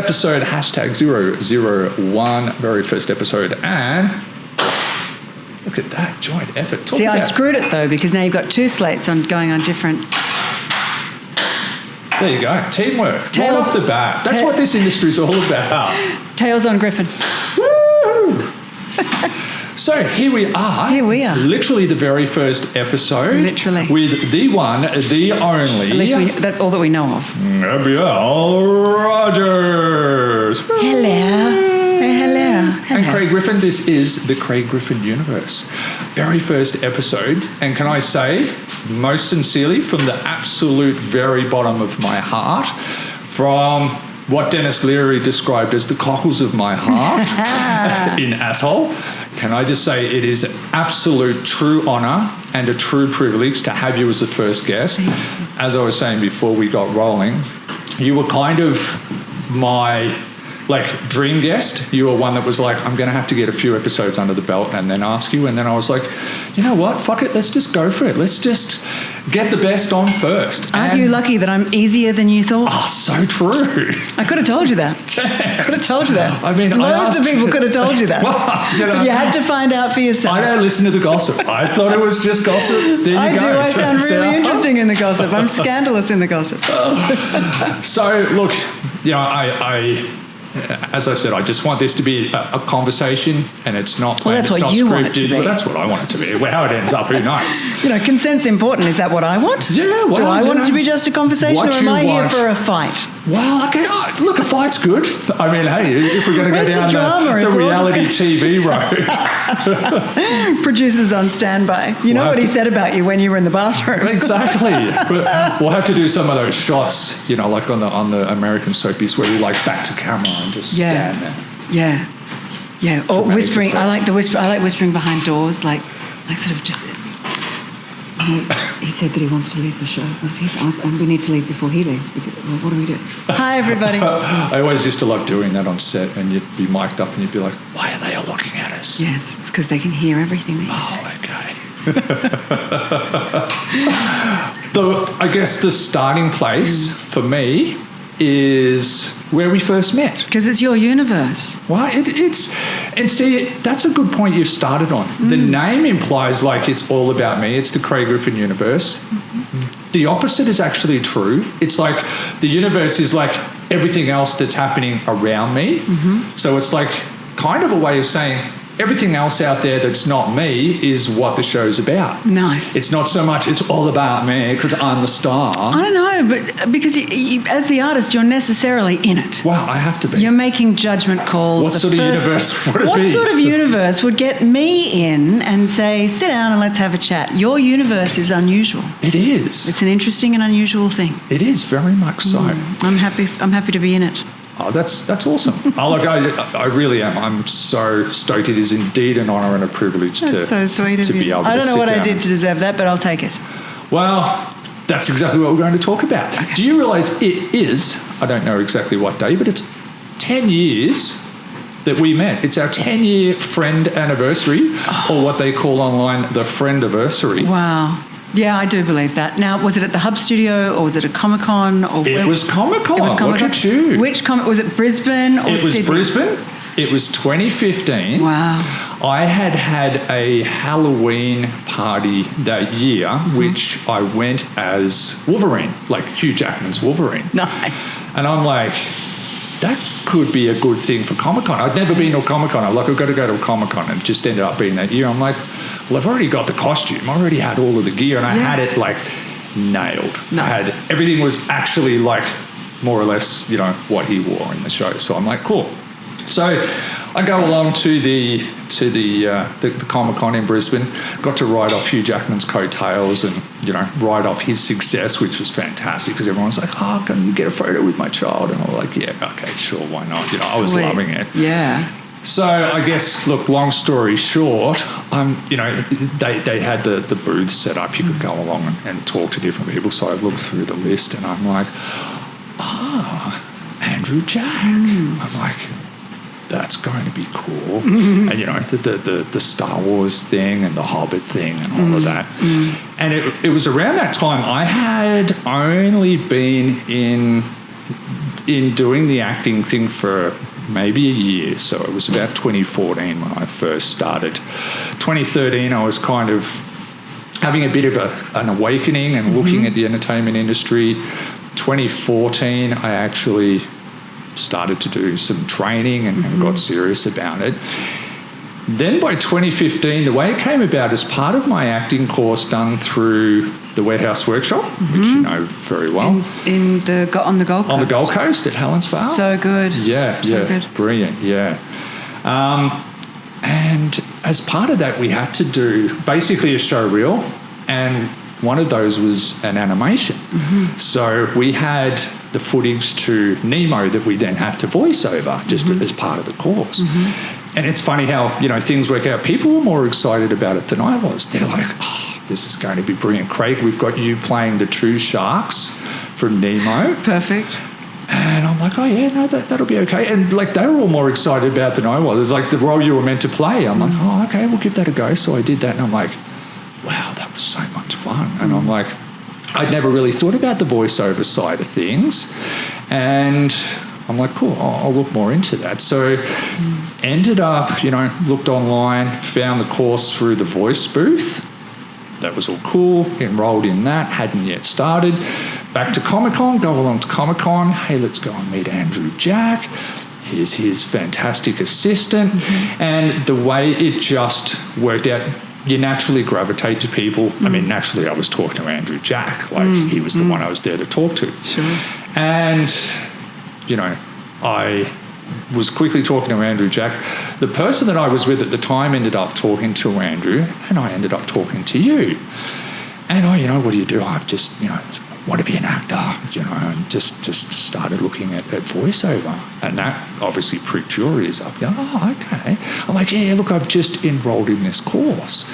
episode, #001, very first episode, and look at that joint effort. See, I screwed it though, because now you've got two slates going on different. There you go, teamwork. Right off the bat. That's what this industry is all about. Tails on Griffin. Woo! So here we are. Literally the very first episode. Literally. With the one, the only. At least that's all that we know of. Gabrielle Rogers. Hello. And Craig Griffin, this is the Craig Griffin universe. Very first episode. And can I say, most sincerely, from the absolute very bottom of my heart, from what Dennis Leary described as the cockles of my heart in asshole, can I just say it is an absolute true honour and a true privilege to have you as the first guest. As I was saying before we got rolling, you were kind of my dream guest. You were one that was like, I'm going to have to get a few episodes under the belt and then ask you. And then I was like, you know what? Fuck it. Let's just go for it. Let's just get the best on first. Aren't you lucky that I'm easier than you thought? Oh, so true. I could have told you that. I mean, loads of people could have told you that. Well, but you had to find out for yourself. I don't listen to the gossip. I thought it was just gossip. There you go. I do. I sound really interesting in the gossip. I'm scandalous in the gossip. So, look, I as I said, I just want this to be a conversation, and it's not planned, that's what you want it to be. Well, that's what I want it to be. How it ends up, who knows? Consent's important. Is that what I want? Yeah. Well, do I want it to be just a conversation, or am I here for a fight? Well, okay. Look, a fight's good. I mean, hey, if we're going to go down the reality TV road. Producers on standby. You know what he said about you when you were in the bathroom. Exactly. But we'll have to do some of those shots, like on the American soapies where we back to camera and just stand there. Yeah. Or whispering. I like whispering behind doors, like sort of just. He said that he wants to leave the show, and we need to leave before he leaves. Because, what do we do? Hi, everybody. I always used to love doing that on set, and you'd be mic'd up, and you'd be like, "Why are they all looking at us?" Yes, it's because they can hear everything that you say. Okay. I guess the starting place for me is where we first met. Because it's your universe. Well, and see, that's a good point you've started on. The name implies it's all about me. It's the Craig Griffin universe. Mm-hmm. The opposite is actually true. It's like the universe is like everything else that's happening around me. Mm-hmm. So it's kind of a way of saying everything else out there that's not me is what the show's about. Nice. It's not so much it's all about me because I'm the star. I don't know, but because you, as the artist, you're necessarily in it. Wow, I have to be. You're making judgment calls. What sort of universe would it be? What sort of universe would get me in and say, sit down and let's have a chat? Your universe is unusual. It is. It's an interesting and unusual thing. It is, very much so. I'm happy to be in it. Oh, that's awesome. I really am. I'm so stoked. It is indeed an honour and a privilege to be able to sit down. I don't know what I did to deserve that, but I'll take it. Well, that's exactly what we're going to talk about. Okay. Do you realise it is, I don't know exactly what day, but it's 10 years that we met. It's our 10-year friend anniversary, or what they call online the friendiversary. Wow. Yeah, I do believe that. Now, was it at the Hub Studio or was it at ComicCon? It was ComicCon. Look at you. Which Comic? Was it Brisbane or Sydney? It was Brisbane. It was 2015. Wow. I had a Halloween party that year, which I went as Wolverine, Hugh Jackman's Wolverine. Nice. And I'm like, that could be a good thing for Comic-Con. I'd never been to a Comic-Con. I've got to go to a Comic-Con, and it just ended up being that year. I'm like, well, I've already got the costume. I already had all of the gear, and I had it nailed. Nice. Everything was actually more or less, what he wore in the show. So I'm like, cool. So I go along to the Comic-Con in Brisbane, got to ride off Hugh Jackman's coattails and, ride off his success, which was fantastic because everyone's like, oh, can you get a photo with my child? And I'm like, yeah, okay, sure, why not? I was loving it. Yeah. So I guess, look, long story short, they had the booths set up. You could go along and talk to different people. So I've looked through the list and I'm like, Andrew Jack. I'm like, that's going to be cool. And, the Star Wars thing and the Hobbit thing and all of that. And it was around that time I had only been in in doing the acting thing for maybe a year. So it was about 2014 when I first started. 2013, I was kind of having a bit of an awakening and looking at the entertainment industry. 2014, I actually started to do some training and got serious about it. Then by 2015, the way it came about is part of my acting course done through the Warehouse Workshop, which you know very well. On the Gold Coast. On the Gold Coast at Helensvale. So good. Yeah, so good. Brilliant, yeah. And as part of that, we had to do basically a show reel, and one of those was an animation. So we had the footage to Nemo that we then had to voice over just as part of the course. And it's funny how, you know, things work out. People were more excited about it than I was. They're like, oh, this is going to be brilliant. Craig, we've got you playing the two sharks from Nemo. Perfect. And I'm like, oh, yeah, no, that'll be okay. And, like, they were all more excited about it than I was. It's like the role you were meant to play. I'm like, oh, okay, we'll give that a go. So I did that, and I'm like, wow, that was so much fun. And I'm like, I'd never really thought about the voiceover side of things. And I'm like, cool, I'll look more into that. So ended up, you know, looked online, found the course through the voice booth. That was all cool, enrolled in that, hadn't yet started. Back to ComicCon, go along to ComicCon. Hey, let's go and meet Andrew Jack. Here's his fantastic assistant. And the way it just worked out, you naturally gravitate to people. I mean, naturally, I was talking to Andrew Jack. Like, he was the one I was there to talk to. Sure. And, you know, I was quickly talking to Andrew Jack. The person that I was with at the time ended up talking to Andrew, and I ended up talking to you. And you know, what do you do? I've just, you know, want to be an actor, you know, and just started looking at voiceover. And that obviously pricked your ears up. You're like, oh, okay. I'm like, yeah, look, I've just enrolled in this course.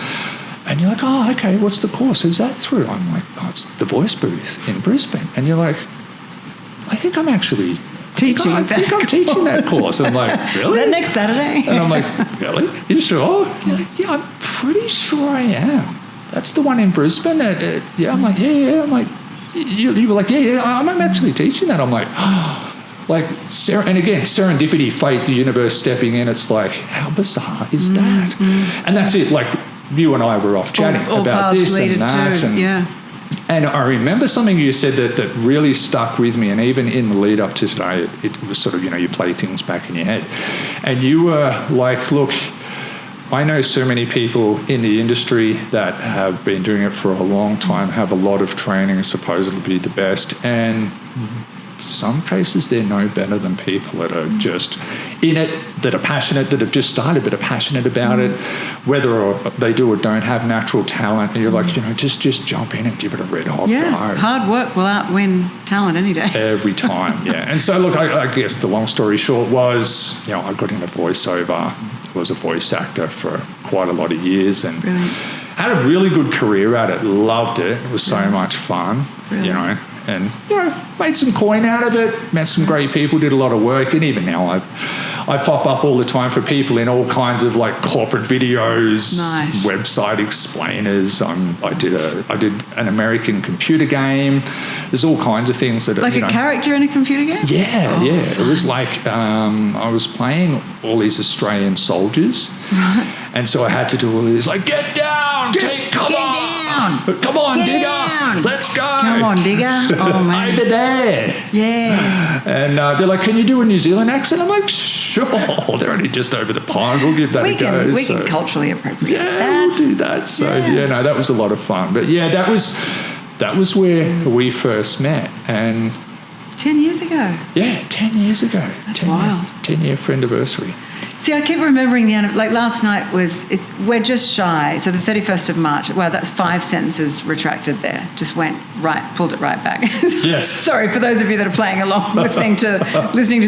And you're like, oh, okay, what's the course? Who's that through? I'm like, oh, it's the Voice Booth in Brisbane. And you're like, I think I'm actually teaching that course. I'm like, really? Is that next Saturday? And I'm like, really? You sure? You're like, yeah, I'm pretty sure I am. That's the one in Brisbane. Yeah, I'm like, yeah. I'm like, you were like, yeah, I'm actually teaching that. I'm like, like, and again, serendipity, fate, the universe stepping in. It's like, how bizarre is that? And that's it. Like, you and I were off chatting all about this and that. And, and I remember something you said that really stuck with me, and even in the lead up to today, it was sort of, you know, you play things back in your head. And you were like, look, I know so many people in the industry that have been doing it for a long time, have a lot of training, supposedly the best, and in some cases they're no better than people that are just in it, that are passionate, that have just started but are passionate about it, whether or they do or don't have natural talent. And you're like, you know, just jump in and give it a red hot go. Hard work will outwin talent any day. Every time, yeah. And so, look, I guess the long story short was, you know, I got into voiceover, was a voice actor for quite a lot of years, and had a really good career at it. Loved it. It was so much fun, you know. And, you know, made some coin out of it, met some great people, did a lot of work. And even now I pop up all the time for people in all kinds of, like, corporate videos, website explainers. I did an American computer game. There's all kinds of things that are, like, you know, a character in a computer game? Yeah, yeah. Fun. It was like I was playing all these Australian soldiers. Right. And so I had to do all these, like, get down, come on, get digger, down. Let's go. Come on, digger. Oh, man. Over there. Yeah. And they're like, can you do a New Zealand accent? I'm like, sure. They're only just over the pond. We'll give that a go. We can culturally appropriate that. Yeah, we'll do that. So, no, that was a lot of fun. But, yeah, that was where we first met. And 10 years ago. Yeah, 10 years ago. That's wild. 10-year friendiversary. See, I keep remembering like last night we're just shy. So the 31st of March, well, that's 5 sentences retracted there. Just went right, pulled it right back. Yes. Sorry for those of you that are playing along, listening to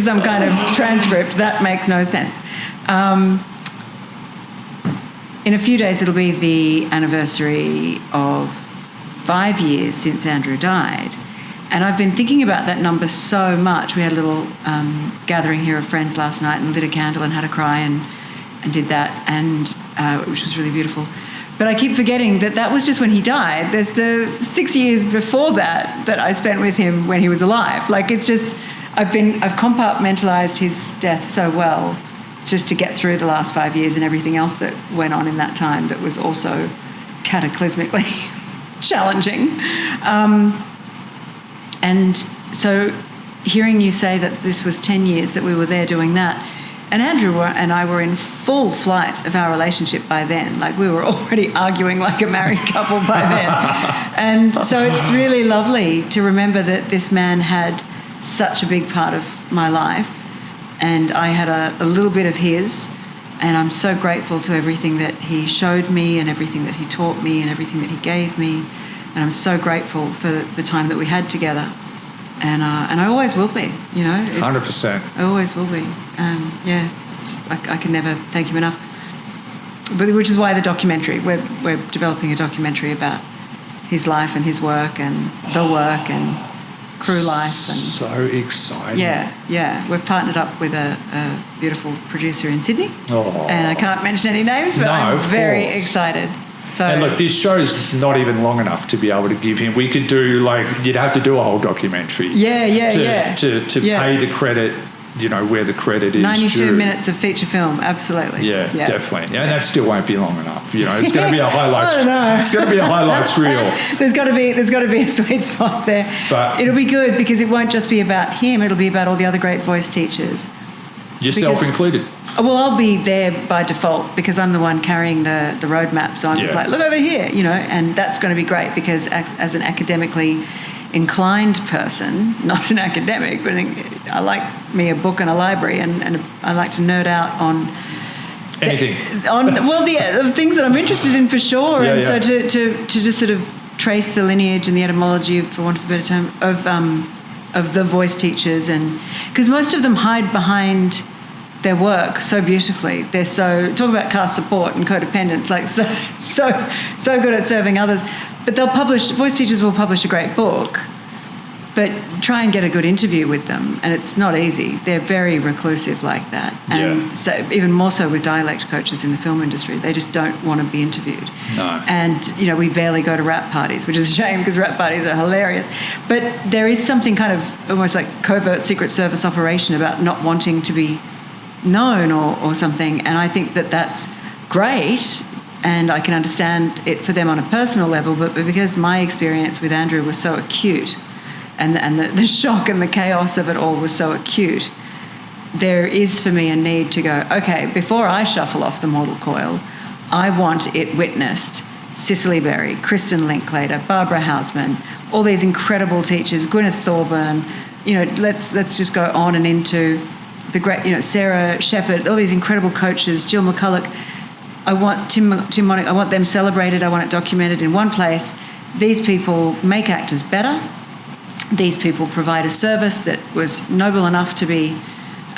some kind of transcript. That makes no sense. In a few days, it'll be the anniversary of 5 years since Andrew died. And I've been thinking about that number so much. We had a little gathering here of friends last night and lit a candle and had a cry and did that, and which was really beautiful. But I keep forgetting that was just when he died. There's the 6 years before that I spent with him when he was alive. Like, it's just, I've compartmentalized his death so well just to get through the last 5 years and everything else that went on in that time that was also cataclysmically challenging. And so hearing you say that this was 10 years that we were there doing that, and Andrew and I were in full flight of our relationship by then. Like, we were already arguing like a married couple by then. And so it's really lovely to remember that this man had such a big part of my life, and I had a little bit of his, and I'm so grateful to everything that he showed me and everything that he taught me and everything that he gave me, and I'm so grateful for the time that we had together, and I always will be, 100%. I always will be. It's just I can never thank him enough. But which is why the documentary, we're developing a documentary about his life and his work and the work and crew life. And so exciting. Yeah. We've partnered up with a beautiful producer in Sydney. Oh. And I can't mention any names, but I'm very excited. So, and look, this show is not even long enough to be able to give him. We could do, you'd have to do a whole documentary. To pay the credit, where the credit is 92 due. minutes of feature film, absolutely. Yeah, definitely. Yeah, and that still won't be long enough. It's going to be a highlights. It's going to be a highlights reel. There's got to be a sweet spot there. But it'll be good because it won't just be about him. It'll be about all the other great voice teachers. Yourself included. Well, I'll be there by default because I'm the one carrying the roadmap. So I'm just like, look over here, and that's going to be great because as an academically inclined person, not an academic, but I like me a book and a library, and I like to nerd out on anything. The things that I'm interested in for sure. So to just sort of trace the lineage and the etymology, for want of a better term, of the voice teachers, and because most of them hide behind their work so beautifully. They're so talk about cast support and codependence, like so good at serving others. But voice teachers will publish a great book, but try and get a good interview with them, and it's not easy. They're very reclusive like that, and so even more so with dialect coaches in the film industry, they just don't want to be interviewed. No. And we barely go to rap parties, which is a shame because rap parties are hilarious. But there is something kind of almost like covert Secret Service operation about not wanting to be known or something, and I think that that's great. And I can understand it for them on a personal level, but because my experience with Andrew was so acute, and the shock and the chaos of it all was so acute, there is for me a need to go, okay, before I shuffle off the mortal coil, I want it witnessed. Cicely Berry, Kristen Linklater, Barbara Hausman, all these incredible teachers, Gwyneth Thorburn, let's just go on and into the great, Sarah Shepherd, all these incredible coaches, Jill McCulloch. I want Tim Monick, I want them celebrated, I want it documented in one place. These people make actors better. These people provide a service that was noble enough to be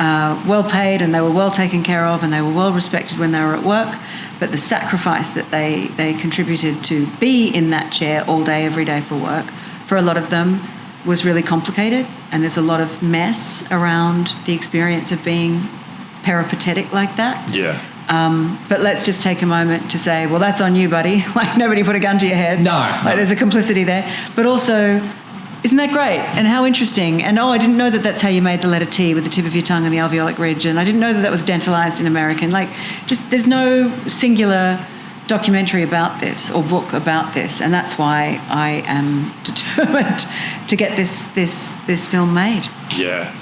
well paid, and they were well taken care of, and they were well respected when they were at work. But the sacrifice that they contributed to be in that chair all day, every day for work, for a lot of them was really complicated, and there's a lot of mess around the experience of being peripatetic like that. Yeah. But let's just take a moment to say, well, that's on you, buddy. Like, nobody put a gun to your head. No. There's a complicity there. But also, isn't that great? And how interesting. And, I didn't know that that's how you made the letter T with the tip of your tongue and the alveolic ridge. And I didn't know that that was dentalized in American. There's no singular documentary about this or book about this. And that's why I am determined to get this film made. Yeah.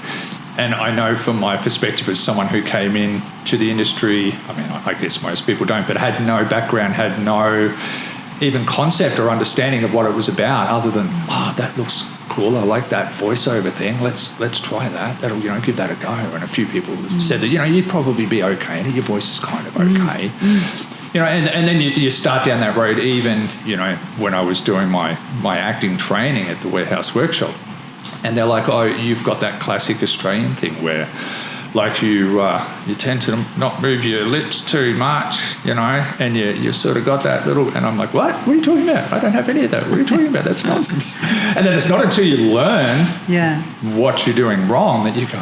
And I know from my perspective as someone who came in to the industry, I guess most people don't, but had no background, had no even concept or understanding of what it was about, other than, that looks cool, I like that voiceover thing, let's try that, that'll, give that a go. And a few people said that, you'd probably be okay, and your voice is kind of okay. And then you start down that road, even, when I was doing my acting training at the Warehouse Workshop. And they're like, you've got that classic Australian thing where, you tend to not move your lips too much, and you sort of got that little... And I'm like, what? What are you talking about? I don't have any of that. What are you talking about? That's nonsense. And then it's not until you learn what you're doing wrong that you go,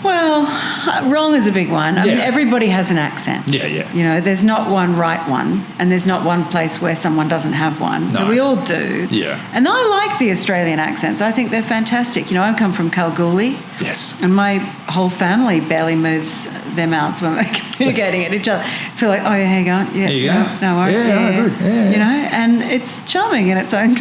Well, wrong is a big one. I mean, everybody has an accent. Yeah, yeah. You know, there's not one right one, and there's not one place where someone doesn't have one. No. So we all do. Yeah. And I like the Australian accents. I think they're fantastic. You know, I come from Kalgoorlie. Yes. And my whole family barely moves their mouths when we're communicating at each other. So like, oh, yeah, how you going? Yeah, There you no, go. no worries. Yeah. You know, and it's charming in its own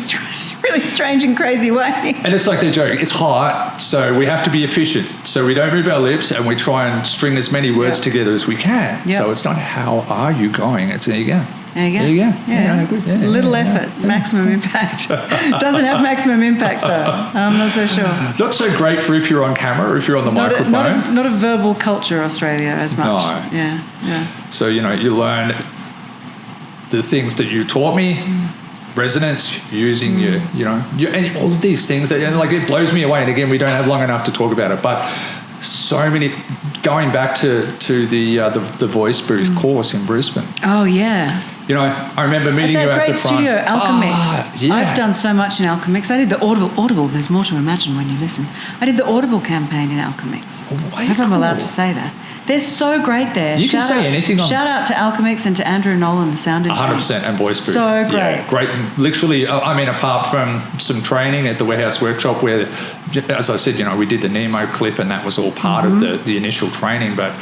really strange and crazy way. And it's like they're joking. It's hot, so we have to be efficient. So we don't move our lips, and we try and string as many words together as we can. Yep. So it's not how are you going? It's there you go. There you go. There you go. Yeah. Good. Little effort, maximum impact. Doesn't have maximum impact though. I'm not so sure. Not so great for if you're on camera or if you're on the microphone. Not a verbal culture, Australia, as much. No. Yeah. So, you know, you learn the things that you taught me, resonance, using and all of these things that, and like, it blows me away. And again, we don't have long enough to talk about it, but so many, going back to the voice booth course in Brisbane. Oh yeah. You know, I remember meeting you at the front. That great studio, Alchemix. Yeah. I've done so much in Alchemix. I did the Audible. There's more to imagine when you listen. I did the Audible campaign in Alchemix. I hope I'm allowed to say that. They're so great there. You can say anything. Shout out to Alchemix and to Andrew Nolan, the sound engineer. 100%, and voice booth. So great. Yeah, great. Literally, I mean, apart from some training at the Warehouse Workshop where, as I said, you know, we did the Nemo clip and that was all part of the initial training, but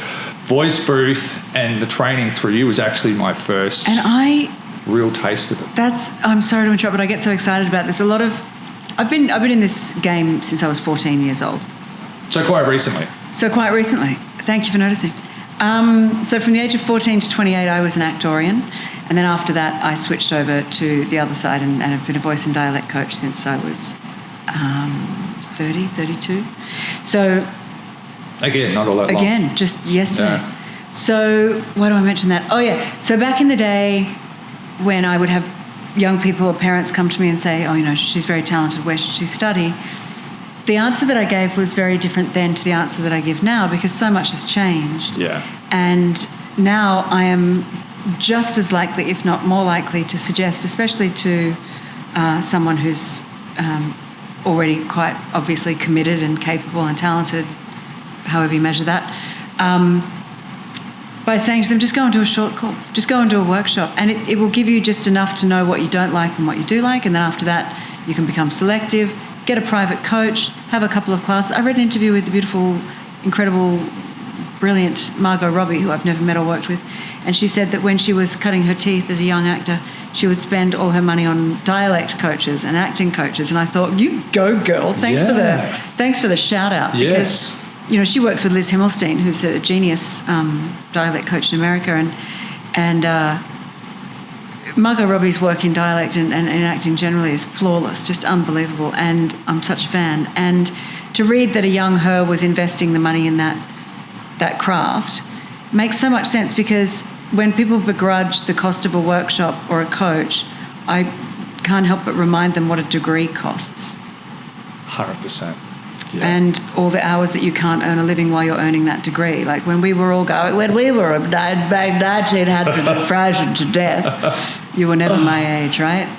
voice booth and the training through you was actually my first real taste of it. I'm sorry to interrupt, but I get so excited about this. I've been in this game since I was 14 years old. So quite recently. Thank you for noticing. So from the age of 14 to 28, I was an actorian. And then after that, I switched over to the other side and have been a voice and dialect coach since I was 30, 32. So... Again, not all that long. Again, just yesterday. Yeah. So why do I mention that? Oh, yeah. So back in the day when I would have young people or parents come to me and say, oh, you know, she's very talented, where should she study? The answer that I gave was very different then to the answer that I give now, because so much has changed. Yeah. And now I am just as likely, if not more likely, to suggest, especially to someone who's already quite obviously committed and capable and talented, however you measure that, by saying to them, just go and do a short course, just go and do a workshop, and it will give you just enough to know what you don't like and what you do like, and then after that you can become selective, get a private coach, have a couple of classes. I read an interview with the beautiful, incredible, brilliant Margot Robbie, who I've never met or worked with, and she said that when she was cutting her teeth as a young actor, she would spend all her money on dialect coaches and acting coaches, and I thought, you go, girl. Thanks for the shout out. Yes. Because, you know, she works with Liz Himmelstein, who's a genius dialect coach in America, and Margot Robbie's work in dialect and acting generally is flawless, just unbelievable, and I'm such a fan. And to read that a young her was investing the money in that craft makes so much sense, because when people begrudge the cost of a workshop or a coach, I can't help but remind them what a degree costs. 100%. Yeah. And all the hours that you can't earn a living while you're earning that degree. Like when we were back 1900 frozen to death, you were never my age, right?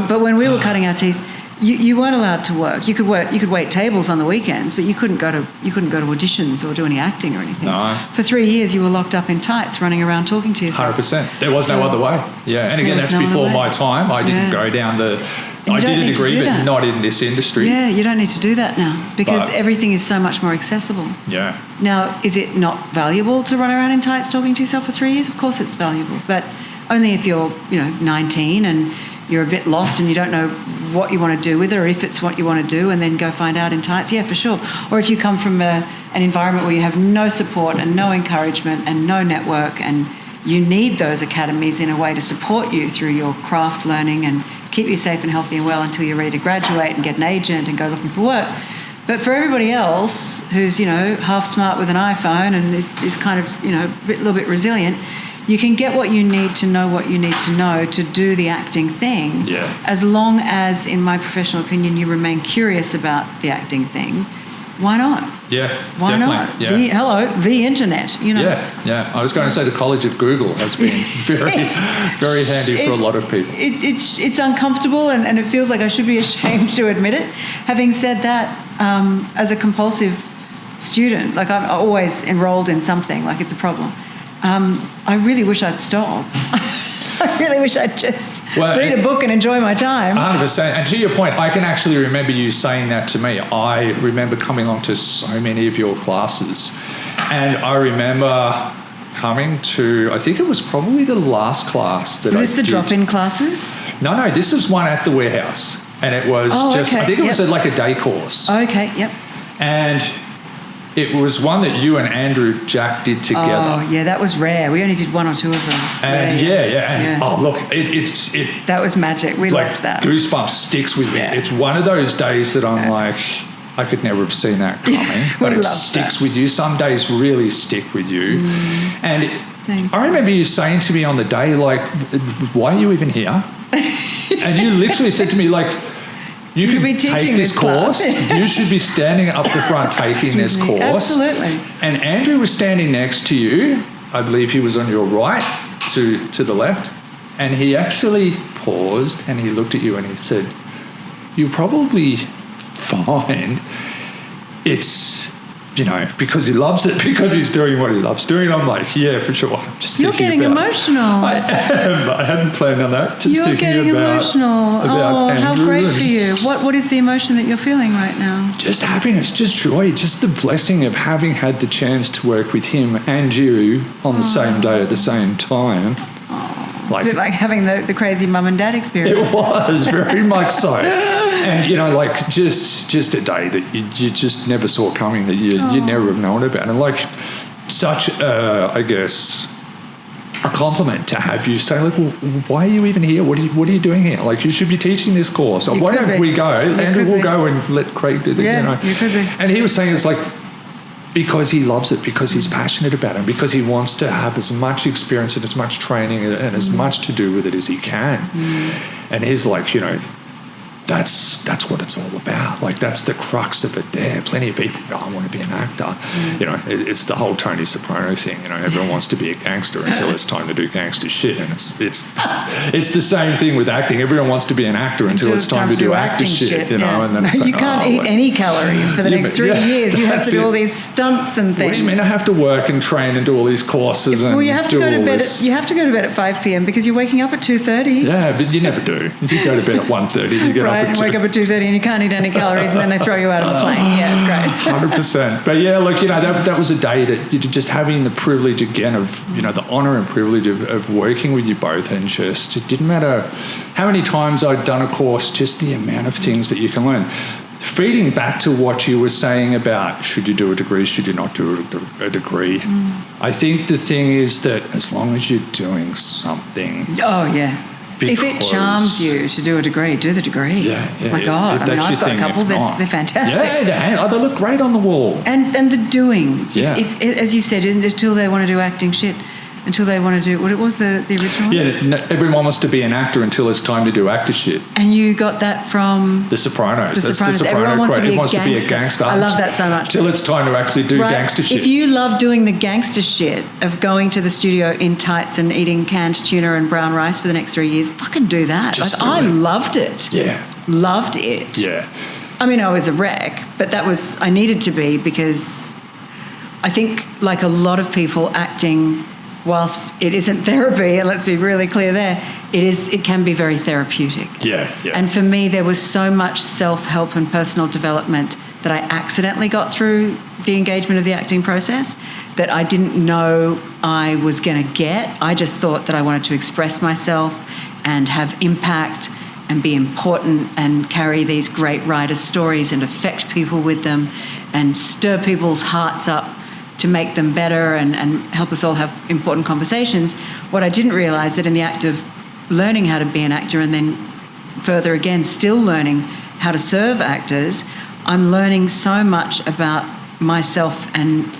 But when we were cutting our teeth, you weren't allowed to work. You could wait tables on the weekends, but you couldn't go to auditions or do any acting or anything. No. For 3 years, you were locked up in tights, running around talking to yourself. 100%. There was no other way. Yeah, and again, that's before my time. I didn't go down the. I did a degree, but not in this industry. Yeah, you don't need to do that now, because everything is so much more accessible. Yeah. Now, is it not valuable to run around in tights talking to yourself for 3 years? Of course it's valuable, but only if you're, 19 and you're a bit lost and you don't know what you want to do with it, or if it's what you want to do, and then go find out in tights. Yeah, for sure. Or if you come from an environment where you have no support and no encouragement and no network, and you need those academies in a way to support you through your craft learning and keep you safe and healthy and well until you're ready to graduate and get an agent and go looking for work. But for everybody else who's, half smart with an iPhone and is kind of, a little bit resilient, you can get what you need to know what you need to know to do the acting thing. Yeah. As long as, in my professional opinion, you remain curious about the acting thing. Why not? Yeah, why definitely. not? Yeah. The internet, Yeah. I was going to say the College of Google has been very handy for a lot of people. It's uncomfortable and it feels like I should be ashamed to admit it. Having said that, as a compulsive student. Like I'm always enrolled in something. Like it's a problem. I really wish I'd stop. I really wish I'd just read a book and enjoy my time. 100%. And to your point, I can actually remember you saying that to me. I remember coming on to so many of your classes. And I remember coming to, I think it was probably the last class that I did. Was this the drop-in classes? No, this was one at the warehouse. And it was I think it was like a day course. Okay, yep. And it was one that you and Andrew Jack did together. Oh, yeah, that was rare. We only did one or two of those. And And oh, look, it that was magic. We loved that. Goosebumps sticks with me. Yeah. It's one of those days that I'm like, I could never have seen that coming. But it sticks with you. Some days really stick with you. And I remember you saying to me on the day, like, why are you even here? And you literally said to me, like, you could be take this course. You should be standing up the front taking this course. Absolutely. And Andrew was standing next to you. I believe he was on your right to the left. And he actually paused and he looked at you and he said, "You're probably fine. It's, because he loves it, because he's doing what he loves doing." I'm like, yeah, for sure. I'm just You're getting emotional. I am. I hadn't planned on that. Just You're getting emotional. About how Andrew great for you. What is the emotion that you're feeling right now? Just happiness, just joy, just the blessing of having had the chance to work with him and you on the same day at the same time. It's a bit like having the crazy mum and dad experience. It was, very much so. And, just a day that you just never saw coming, that you never have known about. And, such, I guess, a compliment to have you say, well, why are you even here? What are you doing here? Like, you should be teaching this course. Why don't we go? Andrew will go and let Craig do the, you could be. And he was saying it's like, because he loves it, because he's passionate about it, because he wants to have as much experience and as much training and as much to do with it as he can. And he's like, that's what it's all about. Like, that's the crux of it there. Plenty of people go, I want to be an actor. It's the whole Tony Soprano thing. Everyone wants to be a gangster until it's time to do gangster shit. And it's the same thing with acting. Everyone wants to be an actor until it's time to do actor shit. And then it's you can't eat any calories for the next 3 years. You have to do all these stunts and things. What do you mean? I have to work and train and do all these courses and you have to go to bed. You have to go to bed at 5 p.m. because you're waking up at 2:30. Yeah, but you never do. You go to bed at 1:30. You get up at 2. Wake up at 2:30 and you can't eat any calories, and then they throw you out of the plane. Yeah, it's great. 100%. But yeah, that was a day that you're just having the privilege again of, the honour and privilege of working with you both, and just, it didn't matter how many times I'd done a course, just the amount of things that you can learn. Feeding back to what you were saying about should you do a degree, should you not do a degree, I think the thing is that as long as you're doing something. Oh, yeah. If it charms you to do a degree, do the degree. Yeah. My God. I've got a couple. They're fantastic. Yeah, they look great on the wall. And the doing. Yeah. If, as you said, until they want to do acting shit, until they want to do, what it was, the original one? Yeah, everyone wants to be an actor until it's time to do actor shit. And you got that from? The Sopranos. That's the Soprano Everyone wants to be a gangster. I love that so much. Till it's time to actually do gangster shit. If you love doing the gangster shit of going to the studio in tights and eating canned tuna and brown rice for the next 3 years, fucking do that. I loved it. Yeah. Loved it. Yeah. I mean, I was a wreck, but I needed to be, because I think, like a lot of people, acting, whilst it isn't therapy, and let's be really clear there, it can be very therapeutic. Yeah. And for me, there was so much self-help and personal development that I accidentally got through the engagement of the acting process that I didn't know I was going to get. I just thought that I wanted to express myself and have impact and be important and carry these great writers' stories and affect people with them and stir people's hearts up to make them better and help us all have important conversations. What I didn't realise, that in the act of learning how to be an actor and then further again still learning how to serve actors, I'm learning so much about myself and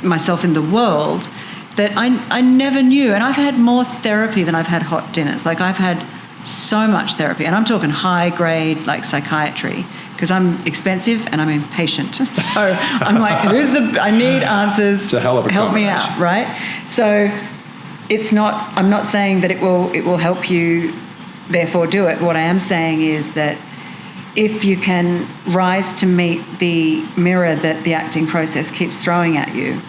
myself in the world that I never knew. And I've had more therapy than I've had hot dinners. Like, I've had so much therapy, and I'm talking high grade, like psychiatry, because I'm expensive and I'm impatient. So I'm like, I need answers. It's a hell of a help me out, right? So I'm not saying that it will help you, therefore do it. What I am saying is that if you can rise to meet the mirror that the acting process keeps throwing at you,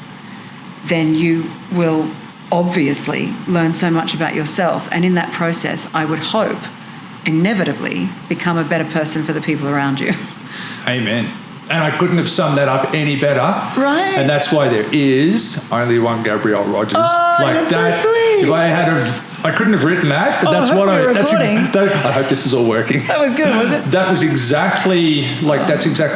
then you will obviously learn so much about yourself. And in that process, I would hope, inevitably, become a better person for the people around you. Amen. And I couldn't have summed that up any better. Right. And that's why there is only one Gabrielle Rogers. Oh, like that. So sweet. If I had I couldn't have written that, but that's what I hope this is all working. That was good, was it? That was exactly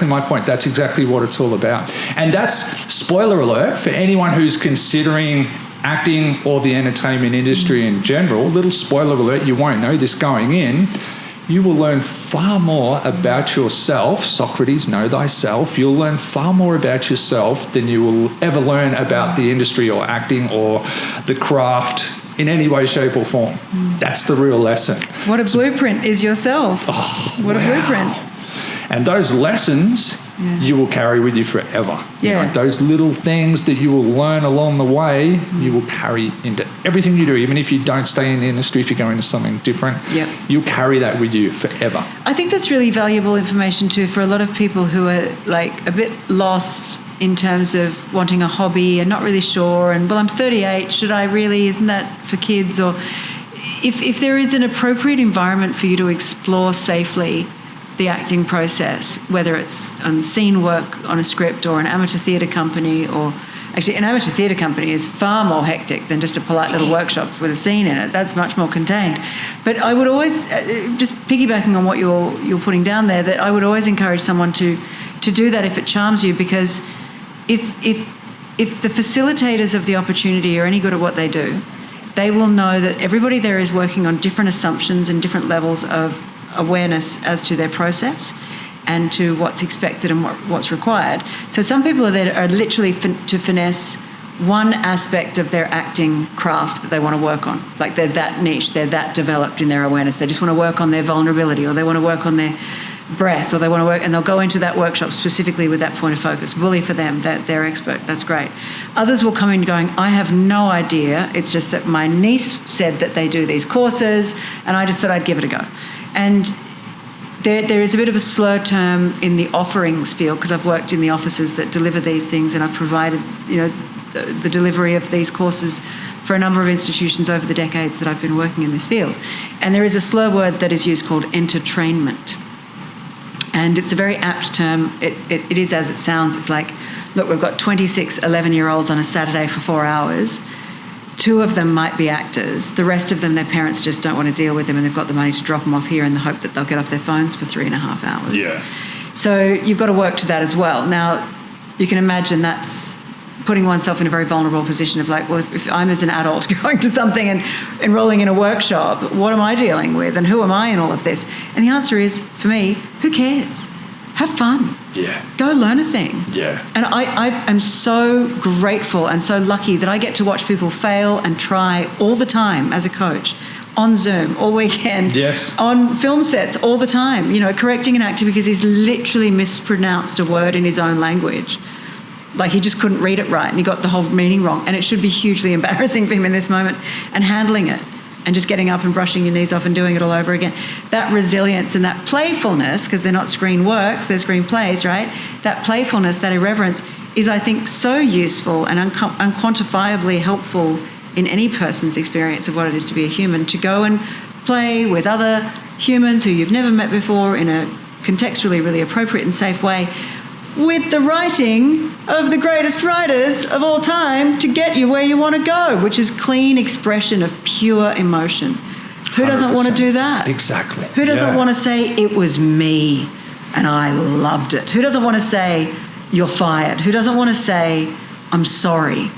my point. That's exactly what it's all about. And that's, spoiler alert, for anyone who's considering acting or the entertainment industry in general, little spoiler alert, you won't know this going in, you will learn far more about yourself. Socrates, know thyself. You'll learn far more about yourself than you will ever learn about the industry or acting or the craft in any way, shape or form. That's the real lesson. What a blueprint is yourself. Oh, what a blueprint. And those lessons you will carry with you forever. Yeah. You know, those little things that you will learn along the way, you will carry into everything you do. Even if you don't stay in the industry, if you go into something different, you'll carry that with you forever. I think that's really valuable information too for a lot of people who are like a bit lost in terms of wanting a hobby and not really sure, and well, I'm 38, should I really, isn't that for kids? Or if there is an appropriate environment for you to explore safely the acting process, whether it's on scene work on a script or an amateur theatre company, or actually an amateur theatre company is far more hectic than just a polite little workshop with a scene in it. That's much more contained. But I would always, just piggybacking on what you're putting down there, that I would always encourage someone to do that if it charms you, because if the facilitators of the opportunity are any good at what they do, they will know that everybody there is working on different assumptions and different levels of awareness as to their process and to what's expected and what's required. So some people are there are literally to finesse one aspect of their acting craft that they want to work on. Like they're that niche, they're that developed in their awareness. They just want to work on their vulnerability, or they want to work on their breath, or they want to work, and they'll go into that workshop specifically with that point of focus. Bully for them, that they're expert, that's great. Others will come in going, I have no idea, it's just that my niece said that they do these courses and I just thought I'd give it a go. And there is a bit of a slur term in the offerings field, because I've worked in the offices that deliver these things, and I've provided, the delivery of these courses for a number of institutions over the decades that I've been working in this field. And there is a slur word that is used called entertrainment. And it's a very apt term. It is as it sounds. It's like, look, we've got 26 11-year-olds on a Saturday for 4 hours. 2 of them might be actors. The rest of them, their parents just don't want to deal with them, and they've got the money to drop them off here in the hope that they'll get off their phones for 3.5 hours. Yeah. So you've got to work to that as well. Now, you can imagine that's putting oneself in a very vulnerable position of like, well, if I'm as an adult going to something and enrolling in a workshop, what am I dealing with and who am I in all of this? And the answer is, for me, who cares? Have fun. Yeah. Go learn a thing. Yeah. And I am so grateful and so lucky that I get to watch people fail and try all the time as a coach, on Zoom all weekend, on film sets all the time, correcting an actor because he's literally mispronounced a word in his own language. Like he just couldn't read it right and he got the whole meaning wrong, and it should be hugely embarrassing for him in this moment, and handling it and just getting up and brushing your knees off and doing it all over again. That resilience and that playfulness, because they're not screen works, they're screen plays, right? That playfulness, that irreverence is, I think, so useful and unquantifiably helpful in any person's experience of what it is to be a human, to go and play with other humans who you've never met before in a contextually really appropriate and safe way, with the writing of the greatest writers of all time to get you where you want to go, which is clean expression of pure emotion. Who doesn't 100%. Want to do that? Exactly. Who doesn't want to say, it was me and I loved it? Who doesn't want to say, you're fired? Who doesn't want to say, I'm sorry?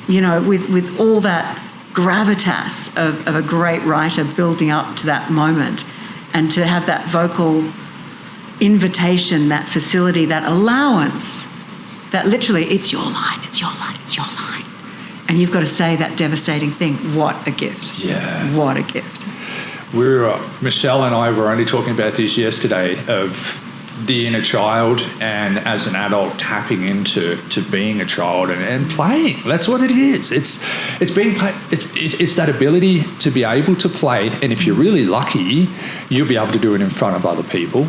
With all that gravitas of a great writer building up to that moment, and to have that vocal invitation, that facility, that allowance, that literally, it's your line, it's your line, it's your line. And you've got to say that devastating thing. What a gift. Yeah. What a gift. Michelle and I were only talking about this yesterday, of the inner child, and as an adult tapping into being a child and playing. That's what it is. It's that ability to be able to play, and if you're really lucky, you'll be able to do it in front of other people.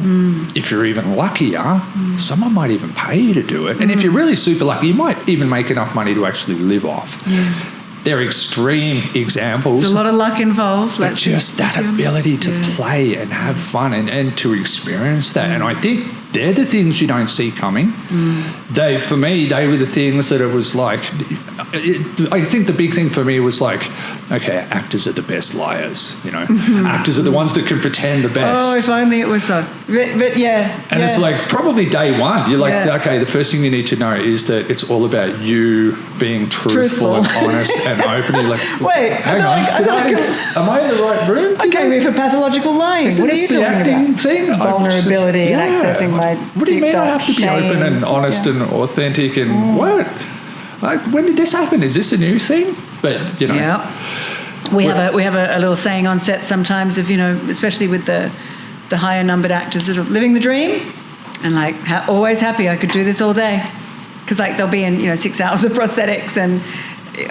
If you're even luckier, someone might even pay you to do it. And if you're really super lucky, you might even make enough money to actually live off. They're extreme examples. There's a lot of luck involved. But just that ability to play and have fun and to experience that. And I think they're the things you don't see coming. For me, they were the things that it was like, I think the big thing for me was like, okay, actors are the best liars, you know. Actors are the ones that can pretend the best. Oh, if only it was so. But yeah. And it's like probably day one, you're like, okay, the first thing you need to know is that it's all about you being truthful. And honest and open. You're like, wait, hang on, am I in the right room? I came here for pathological lying. What are you talking about? Thing? Vulnerability and accessing my what do you mean I have to be open and honest and authentic and what? Like, when did this happen? Is this a new thing? But, you know. Yeah. We have a little saying on set sometimes of, you know, especially with the higher numbered actors that are living the dream and like always happy I could do this all day. Because like they'll be in, you know, 6 hours of prosthetics and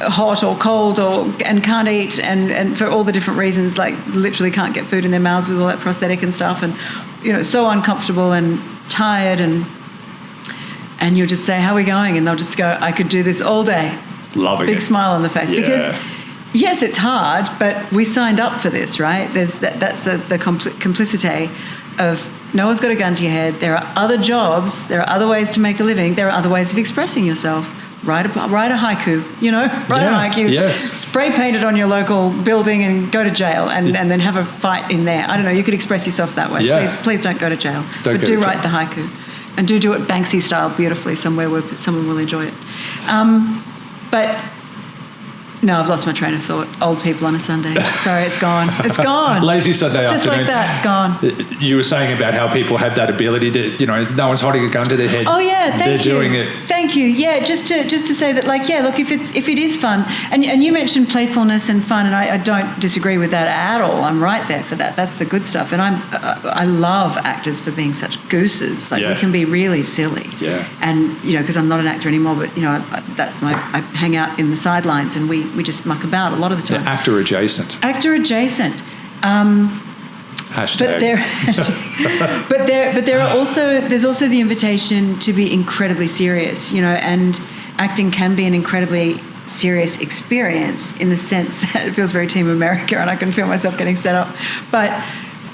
hot or cold and can't eat and for all the different reasons, like literally can't get food in their mouths with all that prosthetic and stuff, and you know, so uncomfortable and tired, and you'll just say, how are we going? And they'll just go, I could do this all day. Loving Big it. smile on the face. Yeah. Because yes, it's hard, but we signed up for this, right? That's the complicity of no one's got a gun to your head. There are other jobs, there are other ways to make a living, there are other ways of expressing yourself. Write a haiku, you know, write a haiku, spray paint it on your local building and go to jail and then have a fight in there. I don't know, you could express yourself that way. Yeah. Please don't go to jail. But do write the haiku. And do it Banksy style beautifully somewhere where someone will enjoy it. But no, I've lost my train of thought. Old people on a Sunday. Sorry, it's gone. It's gone. Lazy Sunday Just afternoon. Just like that, it's gone. You were saying about how people have that ability to, you know, no one's holding a gun to their head. Oh yeah, thank you. They're doing it. Thank you. Yeah, just to say that, like, yeah, look, if it is fun, and you mentioned playfulness and fun, and I don't disagree with that at all. I'm right there for that. That's the good stuff. And I love actors for being such gooses. Like we can be really silly. Yeah. And you know, because I'm not an actor anymore, but you know, I hang out in the sidelines and we just muck about a lot of the time. Yeah, actor adjacent. Hashtag. But there's also the invitation to be incredibly serious, you know, and acting can be an incredibly serious experience in the sense that it feels very Team America, and I can feel myself getting set up. But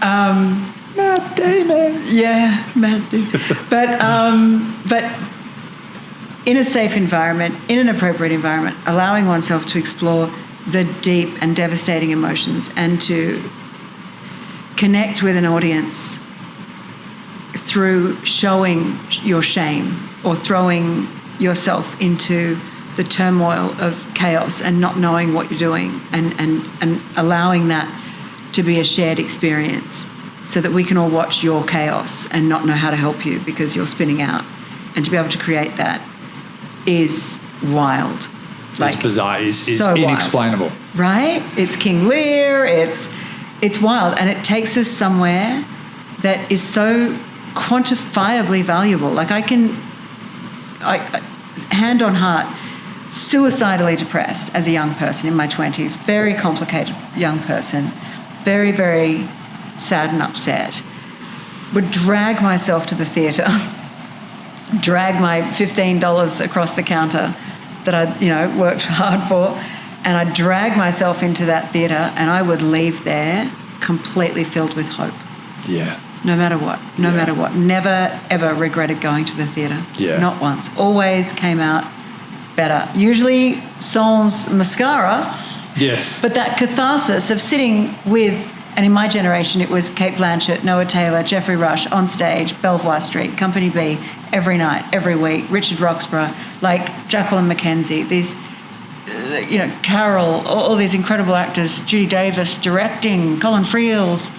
Matt Damon. Yeah, Matt Damon. But in a safe environment, in an appropriate environment, allowing oneself to explore the deep and devastating emotions and to connect with an audience through showing your shame or throwing yourself into the turmoil of chaos and not knowing what you're doing, and allowing that to be a shared experience so that we can all watch your chaos and not know how to help you because you're spinning out, and to be able to create that is wild. Like, it's bizarre. It's so inexplainable. Wild. Right? It's King Lear. It's wild. And it takes us somewhere that is so quantifiably valuable. Like I hand on heart, suicidally depressed as a young person in my 20s, very complicated young person, very, very sad and upset, would drag myself to the theatre, drag my $15 across the counter that I, worked hard for, and I'd drag myself into that theatre, and I would leave there completely filled with hope. Yeah. No matter what. Never, ever regretted going to the theatre. Yeah. Not once. Always came out better. Usually sans mascara. Yes. But that catharsis of sitting with, and in my generation it was Kate Blanchett, Noah Taylor, Geoffrey Rush on stage, Belvoir Street, Company B, every night, every week, Richard Roxburgh, like Jacqueline McKenzie, these, Carol, all these incredible actors, Judy Davis directing, Colin Friels,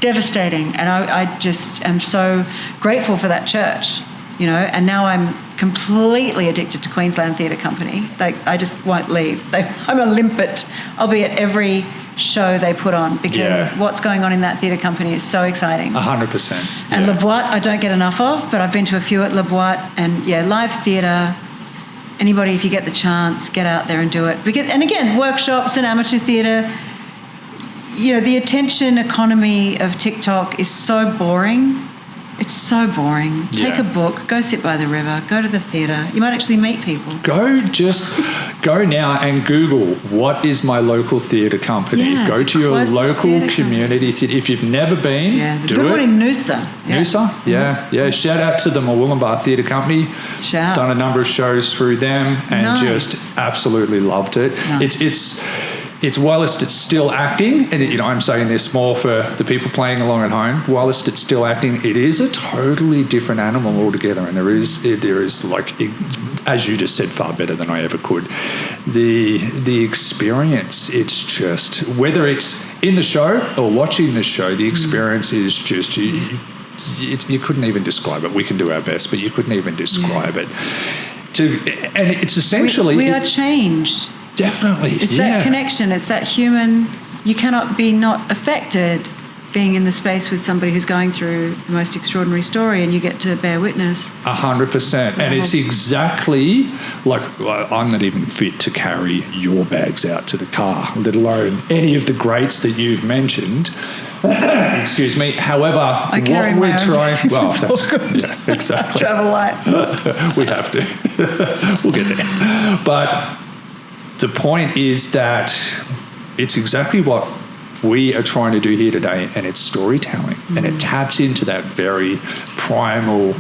devastating. And I just am so grateful for that church, and now I'm completely addicted to Queensland Theatre Company. Like, I just won't leave. I'm a limpet. I'll be at every show they put on, because what's going on in that theatre company is so exciting. 100%. And Le Boîte, I don't get enough of, but I've been to a few at Le Boîte, and live theatre. Anybody, if you get the chance, get out there and do it. And again, workshops and amateur theatre. The attention economy of TikTok is so boring. It's so boring. Take a book, go sit by the river, go to the theatre. You might actually meet people. Go now and Google, what is my local theatre company? Yeah, go to your local community theatre. If you've never been, there's a good one in Noosa. Noosa? Yeah. Shout out to the Murwillumbah Theatre Company. Done a number of shows through them and just absolutely loved it. Nice. It's whilst it's still acting, and I'm saying this more for the people playing along at home, whilst it's still acting, it is a totally different animal altogether, and there is like, as you just said, far better than I ever could. The experience, it's just, whether it's in the show or watching the show, the experience is just, you couldn't even describe it. We can do our best, but you couldn't even describe it. And it's essentially... We are changed. Definitely, It's that connection. It's that human... You cannot be not affected being in the space with somebody who's going through the most extraordinary story, and you get to bear witness. 100%. And it's exactly like, I'm not even fit to carry your bags out to the car, let alone any of the greats that you've mentioned. Excuse me. However, I carry what my we're own trying... bags. Well, it's that's... all good. Yeah, exactly. Travel light. We have to. We'll get there. But the point is that it's exactly what we are trying to do here today, and it's storytelling. And it taps into that very primal,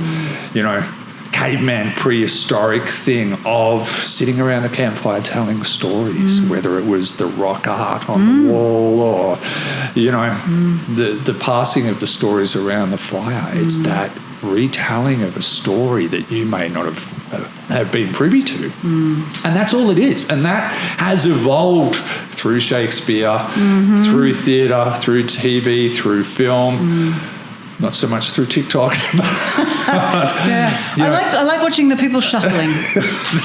caveman prehistoric thing of sitting around the campfire telling stories, whether it was the rock art on the wall or, the passing of the stories around the fire. It's that retelling of a story that you may not have been privy to. And that's all it is. And that has evolved through Shakespeare, through theatre, through TV, through film. Not so much through TikTok. I like watching the people shuffling.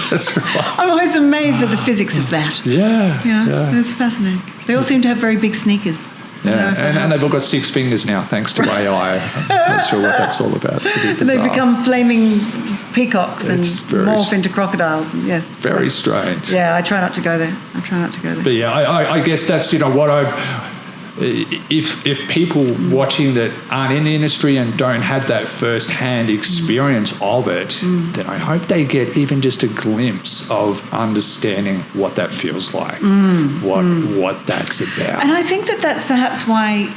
That's right. I'm always amazed at the physics of that. It's fascinating. They all seem to have very big sneakers. And they've all got 6 fingers now, thanks to AI. I'm not sure what that's all about. And they become flaming peacocks and morph into crocodiles. And very strange. Yeah, I try not to go there. But I guess that's what if people watching that aren't in the industry and don't have that first-hand experience of it, then I hope they get even just a glimpse of understanding what that feels like, what that's about. And I think that's perhaps why,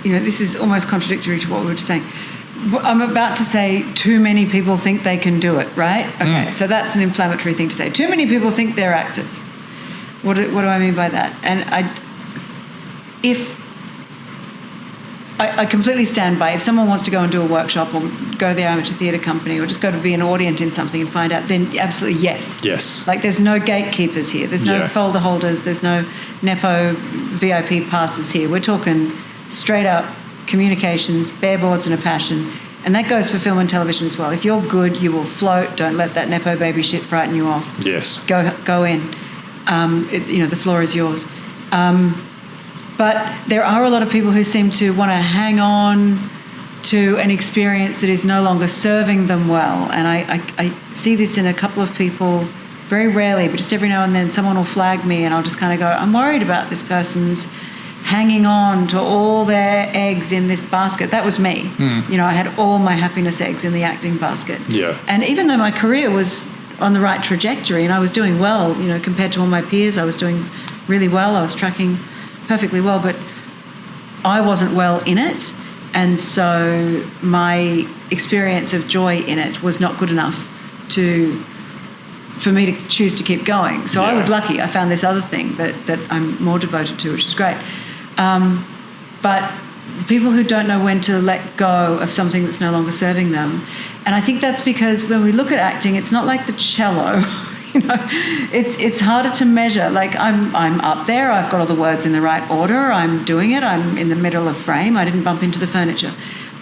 this is almost contradictory to what we were just saying. I'm about to say too many people think they can do it, right? Okay, so that's an inflammatory thing to say. Too many people think they're actors. What do I mean by that? And I completely stand by, if someone wants to go and do a workshop or go to the amateur theatre company or just go to be an audience in something and find out, then absolutely yes. Yes. Like, there's no gatekeepers here. There's no folder holders. There's no Nepo VIP passes here. We're talking straight up communications, bare boards and a passion. And that goes for film and television as well. If you're good, you will float. Don't let that Nepo baby shit frighten you off. Yes. Go in. The floor is yours. But there are a lot of people who seem to want to hang on to an experience that is no longer serving them well. And I see this in a couple of people, very rarely, but just every now and then someone will flag me and I'll just kind of go, I'm worried about this person's hanging on to all their eggs in this basket. That was me. I had all my happiness eggs in the acting basket. Yeah. And even though my career was on the right trajectory and I was doing well, compared to all my peers, I was doing really well. I was tracking perfectly well, but I wasn't well in it, and so my experience of joy in it was not good enough for me to choose to keep going. So I was lucky. I found this other thing that I'm more devoted to, which is great. But people who don't know when to let go of something that's no longer serving them, and I think that's because when we look at acting, it's not like the cello. It's harder to measure. Like, I'm up there, I've got all the words in the right order, I'm doing it, I'm in the middle of frame, I didn't bump into the furniture.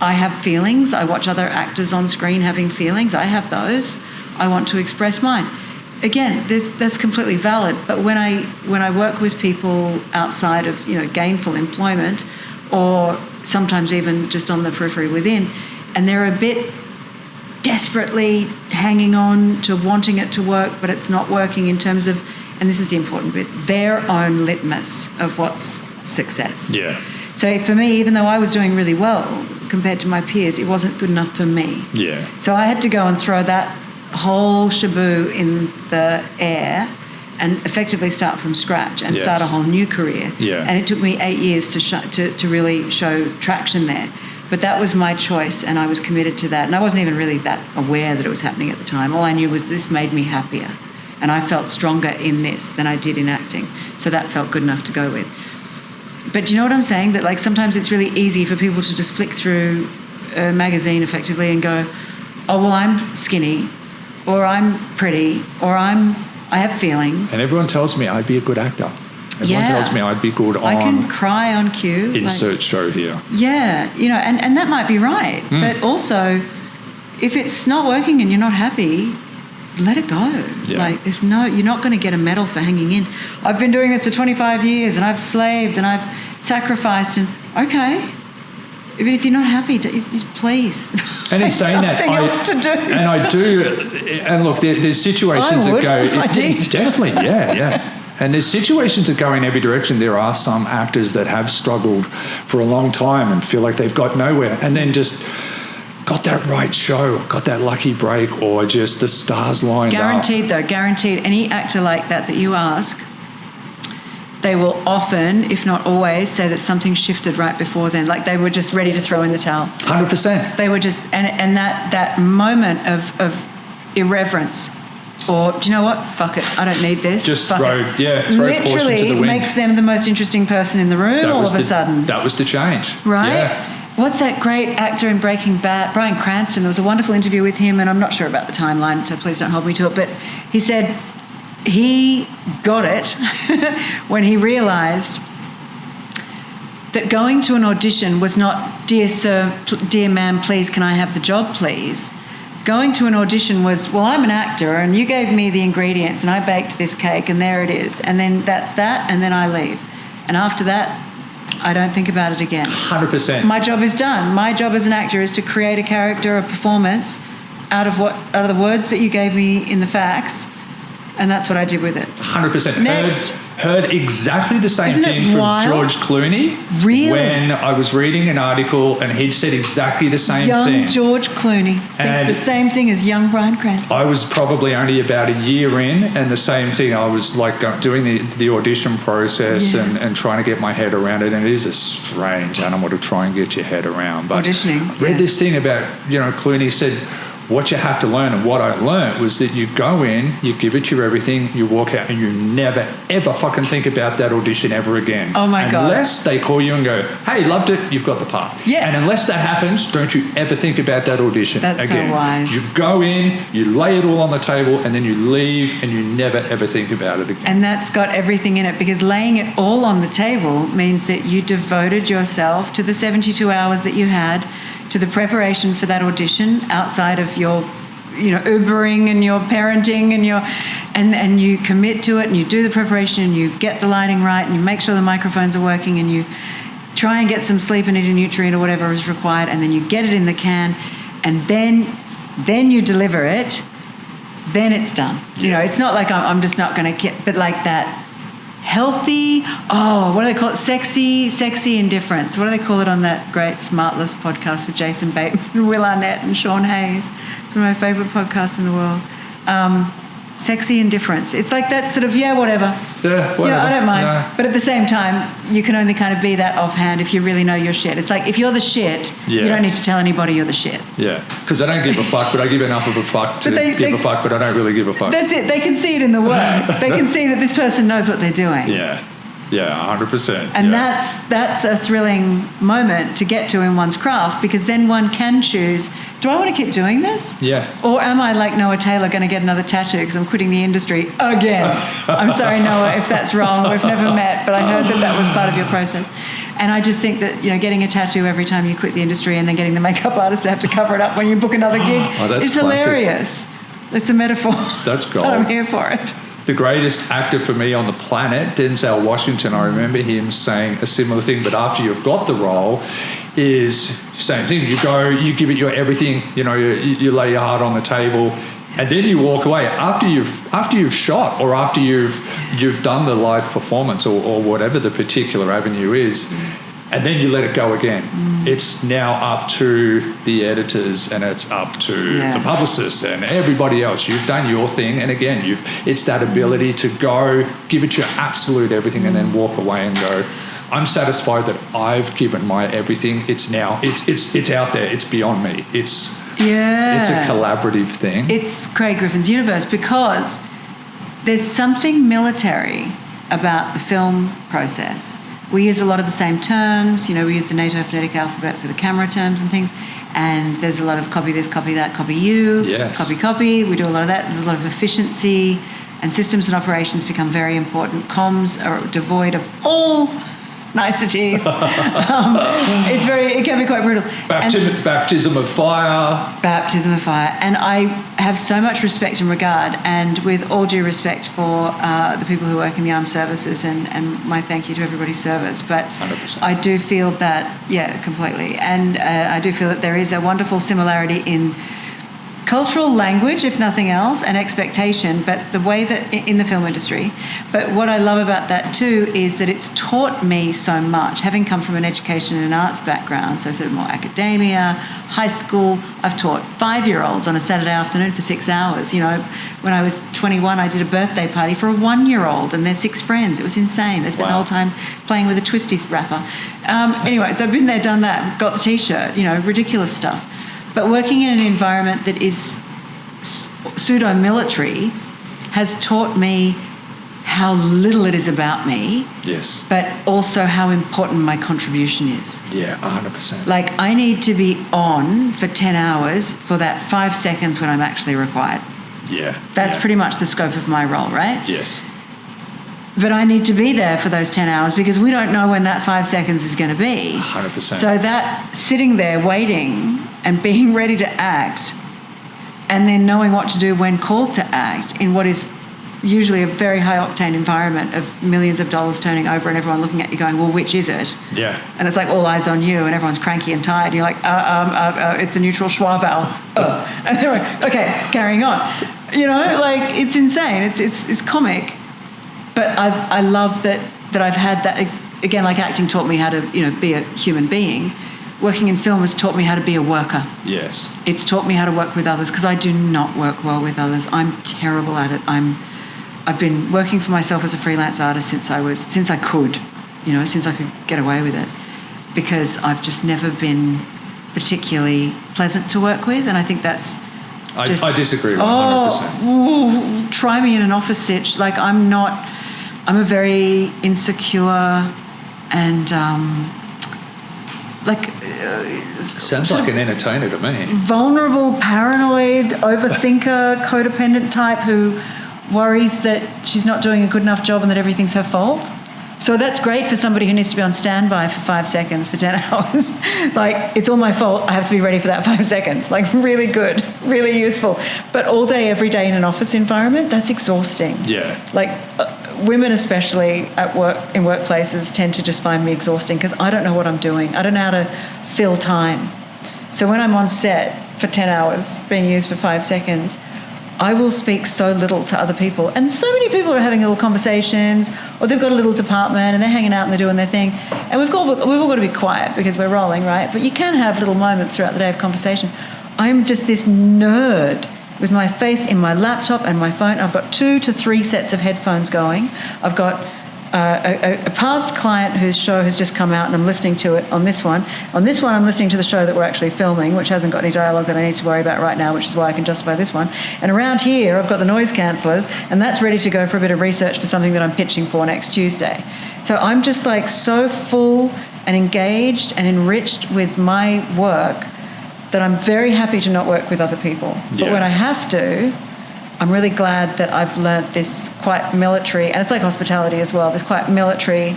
I have feelings, I watch other actors on screen having feelings, I have those, I want to express mine. again, that's completely valid. But when I work with people outside of, gainful employment, or sometimes even just on the periphery within, and they're a bit desperately hanging on to wanting it to work, but it's not working in terms of, and this is the important bit, their own litmus of what's success. Yeah. So for me, even though I was doing really well compared to my peers, it wasn't good enough for me. Yeah. So I had to go and throw that whole shaboo in the air and effectively start from scratch and start a whole new career. Yeah. And it took me 8 years to really show traction there. But that was my choice, and I was committed to that. And I wasn't even really that aware that it was happening at the time. All I knew was this made me happier, and I felt stronger in this than I did in acting. So that felt good enough to go with. But do you know what I'm saying? That, like, sometimes it's really easy for people to just flick through a magazine effectively and go, oh, well, I'm skinny, or I'm pretty, or I have feelings. And everyone tells me I'd be a good actor. Everyone tells me I'd be good on... I can cry on cue. Insert show here. Yeah, and that might be right. But also, if it's not working and you're not happy, let it go. Yeah. Like, you're not going to get a medal for hanging in. I've been doing this for 25 years and I've slaved and I've sacrificed, and okay. Even if you're not happy, please. And in saying that, something else to do. And I do, and look, there's situations that go... I did. Definitely, yeah. And there's situations that go in every direction. There are some actors that have struggled for a long time and feel like they've got nowhere, and then just got that right show, got that lucky break, or just the stars lined Guaranteed, up. Guaranteed. Any actor like that you ask, they will often, if not always, say that something shifted right before then. Like they were just ready to throw in the towel. 100%. They were just, and that moment of irreverence, or do you know what? Fuck it, I don't need this. Just throw caution to the literally wind. makes them the most interesting person in the room all of a sudden. That was the change. Right? Yeah. What's that great actor in Breaking Bad, Bryan Cranston? There was a wonderful interview with him, and I'm not sure about the timeline, so please don't hold me to it, but he said he got it when he realised that going to an audition was not, dear sir, dear ma'am, please, can I have the job, please? Going to an audition was, well, I'm an actor and you gave me the ingredients and I baked this cake and there it is. And then that's that, and then I leave. And after that, I don't think about it again. 100%. My job is done. My job as an actor is to create a character, a performance out of the words that you gave me in the facts. And that's what I did with it. 100%. Next. Heard exactly the same Isn't thing it from wild? George Clooney. Really? When I was reading an article and he'd said exactly the same thing. Young George Clooney thinks the same thing as young Bryan Cranston. I was probably only about a year in, and the same thing. I was like doing the audition process and trying to get my head around it. And it is a strange animal to try and get your head around. But auditioning. I read this thing about, Clooney said, what you have to learn, and what I learned was that you go in, you give it your everything, you walk out, and you never, ever fucking think about that audition ever again. Oh, my God. Unless they call you and go, hey, loved it, you've got the part. Yeah. And unless that happens, don't you ever think about that audition That's again. so wise. You go in, you lay it all on the table, and then you leave, and you never, ever think about it again. And that's got everything in it, because laying it all on the table means that you devoted yourself to the 72 hours that you had, to the preparation for that audition outside of your, Ubering and your parenting and you commit to it, and you do the preparation, and you get the lighting right, and you make sure the microphones are working, and you try and get some sleep and eat a nutrient or whatever is required, and then you get it in the can, and then you deliver it, then it's done. It's not like I'm just not going to get, but like that healthy, what do they call it? Sexy indifference. What do they call it on that great Smartless podcast with Jason Bateman, Will Arnett and Sean Hayes? It's one of my favourite podcasts in the world. Sexy indifference. It's like that sort of, whatever. Yeah, whatever. I don't mind. No. But at the same time, you can only kind of be that offhand if you really know your shit. It's like, if you're the shit, you don't need to tell anybody you're the shit. Yeah, because I don't give a fuck, but I give enough of a fuck to give a fuck, but I don't really give a fuck. That's it. They can see it in the work. They can see that this person knows what they're doing. Yeah, 100%. And that's a thrilling moment to get to in one's craft, because then one can choose, do I want to keep doing this? Yeah. Or am I, like Noah Taylor, going to get another tattoo because I'm quitting the industry again? I'm sorry, Noah, if that's wrong. We've never met, but I heard that was part of your process. And I just think that, getting a tattoo every time you quit the industry and then getting the makeup artist to have to cover it up when you book another gig is hilarious. It's a metaphor. That's gold. I'm here for it. The greatest actor for me on the planet, Denzel Washington, I remember him saying a similar thing, but after you've got the role, is same thing. You go, you give it your everything, you lay your heart on the table, and then you walk away after you've shot or after you've done the live performance or whatever the particular avenue is. And then you let it go again. It's now up to the editors and it's up to the publicists and everybody else. You've done your thing, and again, it's that ability to go, give it your absolute everything, and then walk away and go, I'm satisfied that I've given my everything. It's now, it's out there. It's beyond me. It's a collaborative thing. It's Craig Griffin's universe because there's something military about the film process. We use a lot of the same terms. We use the NATO phonetic alphabet for the camera terms and things. And there's a lot of copy this, copy that, copy you, copy. We do a lot of that. There's a lot of efficiency, and systems and operations become very important. Comms are devoid of all niceties. It can be quite brutal. Baptism of fire. Baptism of fire. And I have so much respect and regard, and with all due respect for the people who work in the armed services, and my thank you to everybody's service. But 100%. I do feel that, completely. And I do feel that there is a wonderful similarity in cultural language, if nothing else, and expectation, but the way that in the film industry. But what I love about that too is that it's taught me so much, having come from an education and arts background, so sort of more academia, high school. I've taught 5-year-olds on a Saturday afternoon for 6 hours. When I was 21, I did a birthday party for a 1-year-old and their 6 friends. It was insane. They spent the whole time playing with a Twisties wrapper. Anyway, so I've been there, done that, got the T-shirt, ridiculous stuff. But working in an environment that is pseudo-military has taught me how little it is about me. Yes. But also how important my contribution is. Yeah, 100%. Like, I need to be on for 10 hours for that 5 seconds when I'm actually required. Yeah. That's pretty much the scope of my role, right? Yes. But I need to be there for those 10 hours because we don't know when that 5 seconds is going to be. 100%. So that sitting there waiting and being ready to act, and then knowing what to do when called to act in what is usually a very high-octane environment of millions of dollars turning over and everyone looking at you going, well, which is it? Yeah. And it's like all eyes on you and everyone's cranky and tired. And you're like, it's the neutral schwa valve. And they're like, okay, carrying on. It's insane. It's comic. But I love that I've had that, again, like acting taught me how to, be a human being. Working in film has taught me how to be a worker. Yes. It's taught me how to work with others because I do not work well with others. I'm terrible at it. I've been working for myself as a freelance artist since I could get away with it, because I've just never been particularly pleasant to work with, and I think that's I disagree 100%. Oh, try me in an office sitch. Like, I'm a very insecure and sounds like an entertainer to me. Vulnerable, paranoid, overthinker, codependent type who worries that she's not doing a good enough job and that everything's her fault. So that's great for somebody who needs to be on standby for 5 seconds for 10 hours. Like, it's all my fault. I have to be ready for that 5 seconds. Like, really good, really useful. But all day, every day in an office environment, that's exhausting. Yeah. Like, women especially at work, in workplaces, tend to just find me exhausting because I don't know what I'm doing. I don't know how to fill time. So when I'm on set for 10 hours, being used for 5 seconds, I will speak so little to other people. And so many people are having little conversations, or they've got a little department and they're hanging out and they're doing their thing. And we've all got to be quiet because we're rolling, right? But you can have little moments throughout the day of conversation. I'm just this nerd with my face in my laptop and my phone. I've got 2 to 3 sets of headphones going. I've got a past client whose show has just come out and I'm listening to it on this one. On this one, I'm listening to the show that we're actually filming, which hasn't got any dialogue that I need to worry about right now, which is why I can justify this one. And around here, I've got the noise cancellers, and that's ready to go for a bit of research for something that I'm pitching for next Tuesday. So I'm just like so full and engaged and enriched with my work that I'm very happy to not work with other people. But when I have to, I'm really glad that I've learnt this quite military, and it's like hospitality as well, this quite military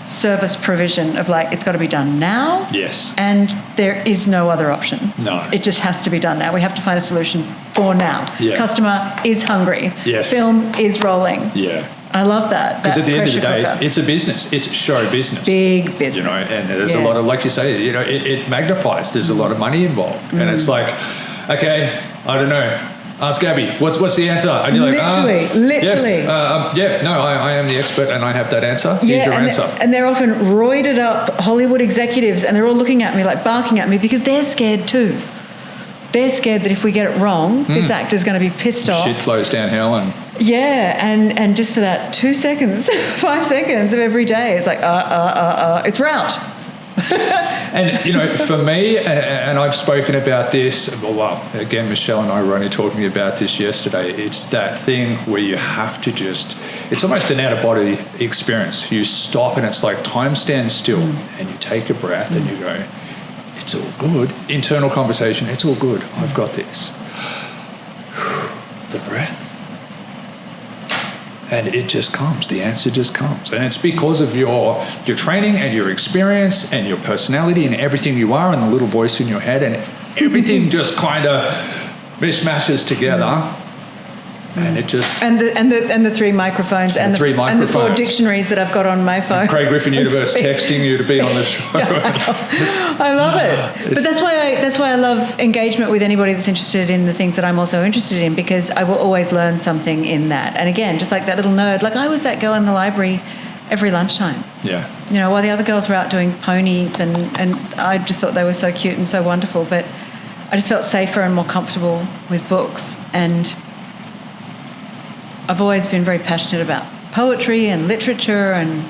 service provision of like, it's got to be done now. Yes. And there is no other option. No. It just has to be done now. We have to find a solution for now. Yeah. Customer is hungry. Yes. Film is rolling. Yeah. I love that. Because at the end of the day, cooker. it's a business. It's show business. Big business. You know, and there's a lot of, like you say, you know, it magnifies. There's a lot of money involved. And it's like, okay, I don't know. Ask Gabby, what's the answer? And you're like, literally. Yes, I am the expert and I have that answer. Here's your answer. And they're often roided up Hollywood executives and they're all looking at me like barking at me because they're scared too. They're scared that if we get it wrong, this actor's going to be pissed off. Shit flows downhill and... Yeah, and just for that 2 seconds, 5 seconds of every day, it's like, it's route. And, you know, for me, and I've spoken about this, well, again, Michelle and I were only talking about this yesterday, it's that thing where you have to just, it's almost an out-of-body experience. You stop and it's like time stands still and you take a breath and you go, it's all good. Internal conversation, it's all good. I've got this. The breath. And it just comes. The answer just comes. And it's because of your training and your experience and your personality and everything you are and the little voice in your head and everything just kind of mishmashes together. And it just... And the 3 microphones and the 4 dictionaries that I've got on my phone. Craig Griffin Universe texting you to be on the show. I love it. But that's why I love engagement with anybody that's interested in the things that I'm also interested in, because I will always learn something in that. And again, just like that little nerd, like I was that girl in the library every lunchtime. Yeah. You know, while the other girls were out doing ponies and I just thought they were so cute and so wonderful, but I just felt safer and more comfortable with books. And I've always been very passionate about poetry and literature, and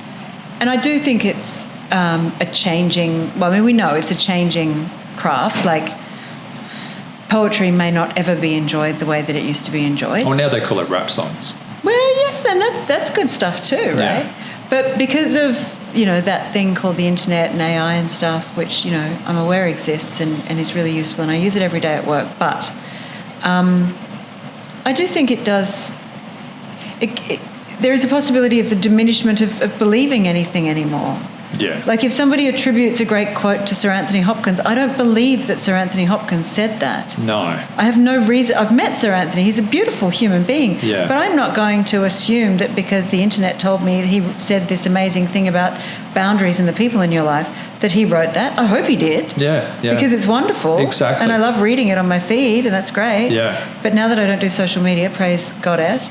I do think it's a changing, well, I mean, we know it's a changing craft. Like, poetry may not ever be enjoyed the way that it used to be enjoyed. Oh, now they call it rap songs. Well, yeah, and that's good stuff too, right? Yeah. But because of, you know, that thing called the internet and AI and stuff, which, you know, I'm aware exists and is really useful, and I use it every day at work, but I do think it does... there is a possibility of the diminishment of believing anything anymore. Yeah. Like if somebody attributes a great quote to Sir Anthony Hopkins, I don't believe that Sir Anthony Hopkins said that. No. I have no reason. I've met Sir Anthony. He's a beautiful human being. Yeah. But I'm not going to assume that because the internet told me he said this amazing thing about boundaries and the people in your life, that he wrote that. I hope he did. Yeah. Because it's wonderful. Exactly. And I love reading it on my feed, and that's great. Yeah. But now that I don't do social media, praise Goddess,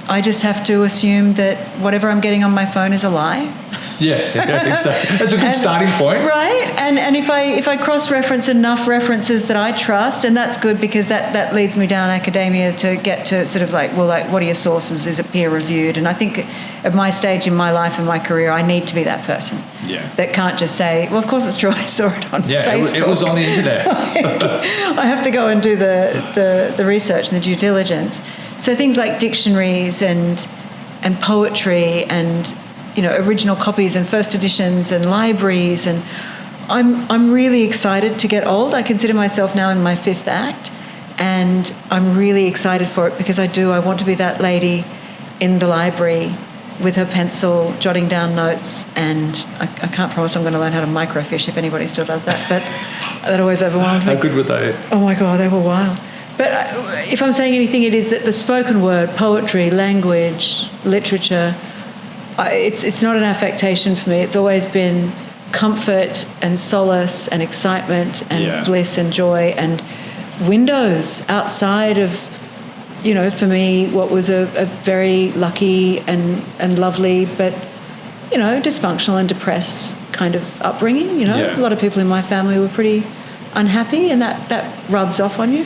I just have to assume that whatever I'm getting on my phone is a lie. Yeah, exactly. That's a good starting point. Right? And if I cross-reference enough references that I trust, and that's good because that leads me down academia to get to sort of like, well, like, what are your sources? Is it peer-reviewed? And I think at my stage in my life and my career, I need to be that person. Yeah. That can't just say, well, of course it's true, I saw it on Facebook. It was on the internet. I have to go and do the research and the due diligence. So things like dictionaries and poetry and, you know, original copies and first editions and libraries, and I'm really excited to get old. I consider myself now in my 5th act, and I'm really excited for it because I want to be that lady in the library with her pencil jotting down notes, and I can't promise I'm going to learn how to microfiche if anybody still does that, but that always overwhelmed me. How good were they? Oh my God, they were wild. But if I'm saying anything, it is that the spoken word, poetry, language, literature, it's not an affectation for me. It's always been comfort and solace and excitement and bliss and joy and windows outside of, you know, for me, what was a very lucky and lovely but, you know, dysfunctional and depressed kind of upbringing. You know, a lot of people in my family were pretty unhappy, and that rubs off on you.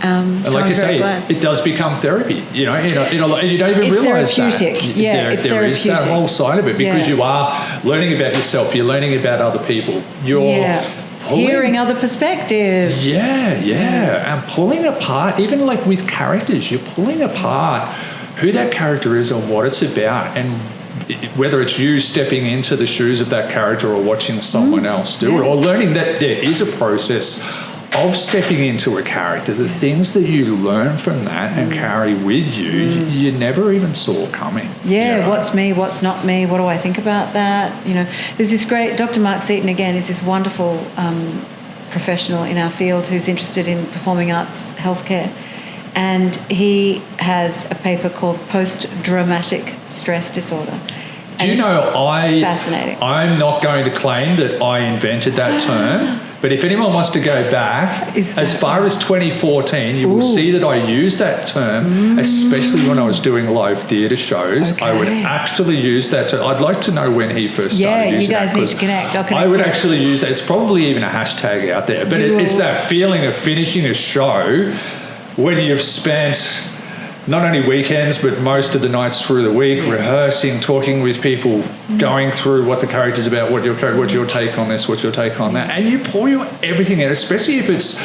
And so like I'm you say, glad. it does become therapy, you know, and you don't even realise that. It's there is that whole side of it because you are learning about yourself, you're learning about other people, you're hearing other perspectives. And pulling apart, even like with characters, you're pulling apart who that character is and what it's about, and whether it's you stepping into the shoes of that character or watching someone else do it, or learning that there is a process of stepping into a character, the things that you learn from that and carry with you, you never even saw coming. Yeah, you know? What's me, what's not me, what do I think about that? You know, there's this great, Dr. Mark Seaton again is this wonderful professional in our field who's interested in performing arts healthcare. And he has a paper called Post-Traumatic Stress Disorder. Do you know, fascinating. I'm not going to claim that I invented that term, but if anyone wants to go back as far as 2014, you will see that I used that term, especially when I was doing live theatre shows. Okay. I would actually use that term. I'd like to know when he first started using that. Yeah, you guys need to connect. I'll connect I would you. actually use that. It's probably even a hashtag out there, but it's that feeling of finishing a show when you've spent not only weekends, but most of the nights through the week, rehearsing, talking with people, going through what the character's about, what's your take on this, what's your take on that, and you pour your everything in, especially if it's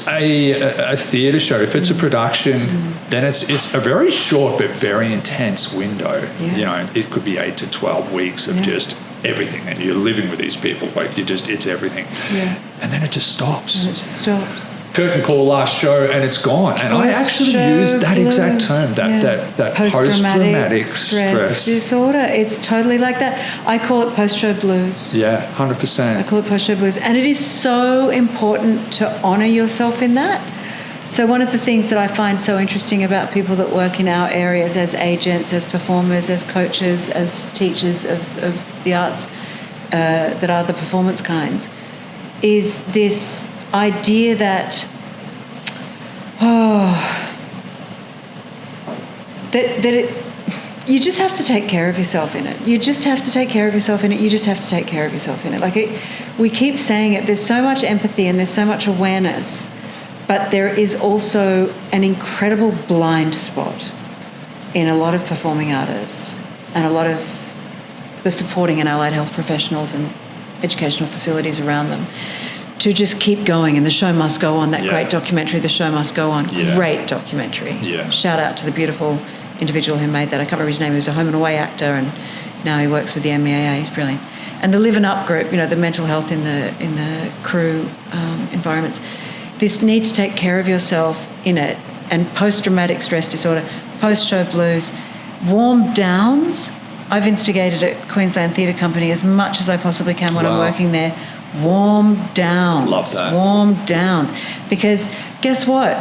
a theatre show, if it's a production, then it's a very short but very intense window. Yeah. You know, it could be 8 to 12 weeks of just everything, and you're living with these people, like it's everything. Yeah. And then it just stops. Curtain call, last show, and it's gone. And I actually use that exact term, that post-traumatic stress disorder. It's totally like that. I call it post-show blues. Yeah, 100%. I call it post-show blues. And it is so important to honour yourself in that. So one of the things that I find so interesting about people that work in our areas as agents, as performers, as coaches, as teachers of the arts that are the performance kinds, is this idea that you just have to take care of yourself in it. You just have to take care of yourself in it. You just have to take care of yourself in it. We keep saying it. There's so much empathy and there's so much awareness, but there is also an incredible blind spot in a lot of performing artists and a lot of the supporting and allied health professionals and educational facilities around them, to just keep going, and the show must go on. That great documentary, The Show Must Go On. Yeah. Great documentary. Yeah. Shout out to the beautiful individual who made that. I can't remember his name. He was a home and away actor, and now he works with the MEAA. He's brilliant. And the Living Up group, the mental health in the crew environments. This need to take care of yourself in it, and post-traumatic stress disorder, post-show blues, warm downs. I've instigated at Queensland Theatre Company as much as I possibly can when I'm working there. Warm downs. Love that. Warm downs. Because guess what?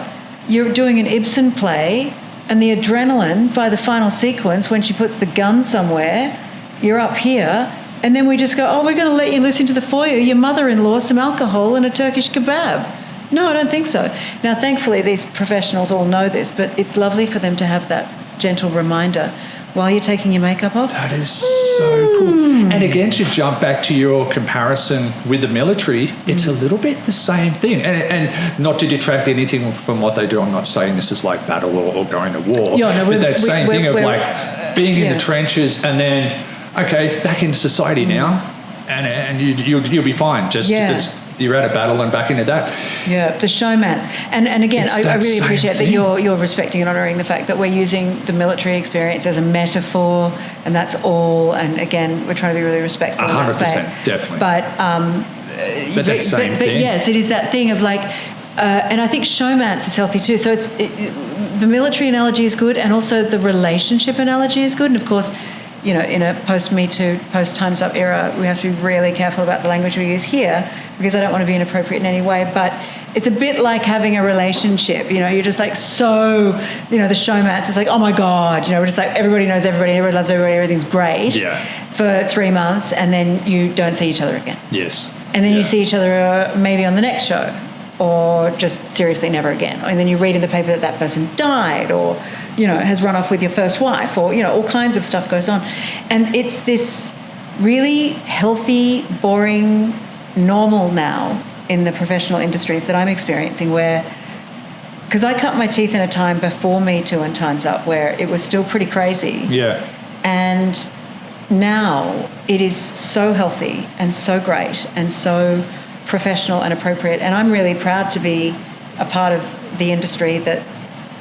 You're doing an Ibsen play, and the adrenaline by the final sequence, when she puts the gun somewhere, you're up here, and then we just go, we're going to let you listen to the foyer, your mother-in-law, some alcohol and a Turkish kebab. No, I don't think so. Now, thankfully, these professionals all know this, but it's lovely for them to have that gentle reminder while you're taking your makeup off. That is so cool. And again, to jump back to your comparison with the military, it's a little bit the same thing. And not to detract anything from what they do, I'm not saying this is like battle or going to war. But that same thing of being in the trenches and then, back into society now, and you'll be fine. You're at a battle and back into that. Yeah, the showmans. And again, I really appreciate that you're respecting and honouring the fact that we're using the military experience as a metaphor, and that's all. And again, we're trying to be really respectful in that space. 100%, definitely. But that same thing. But yes, it is that thing of and I think showmance is healthy too. So the military analogy is good, and also the relationship analogy is good. And of course, in a post-Me Too, post-Time's Up era, we have to be really careful about the language we use here, because I don't want to be inappropriate in any way. But it's a bit like having a relationship. You're just the showmance. It's like, oh my God, we're just like, everybody knows everybody loves everybody, everything's great for 3 months, and then you don't see each other again. Yes. And then you see each other maybe on the next show, or just seriously never again. And then you read in the paper that person died, or has run off with your first wife, or all kinds of stuff goes on. And it's this really healthy, boring, normal now in the professional industries that I'm experiencing, where, because I cut my teeth in a time before Me Too and Time's Up where it was still pretty crazy. Yeah. And now it is so healthy and so great and so professional and appropriate. And I'm really proud to be a part of the industry that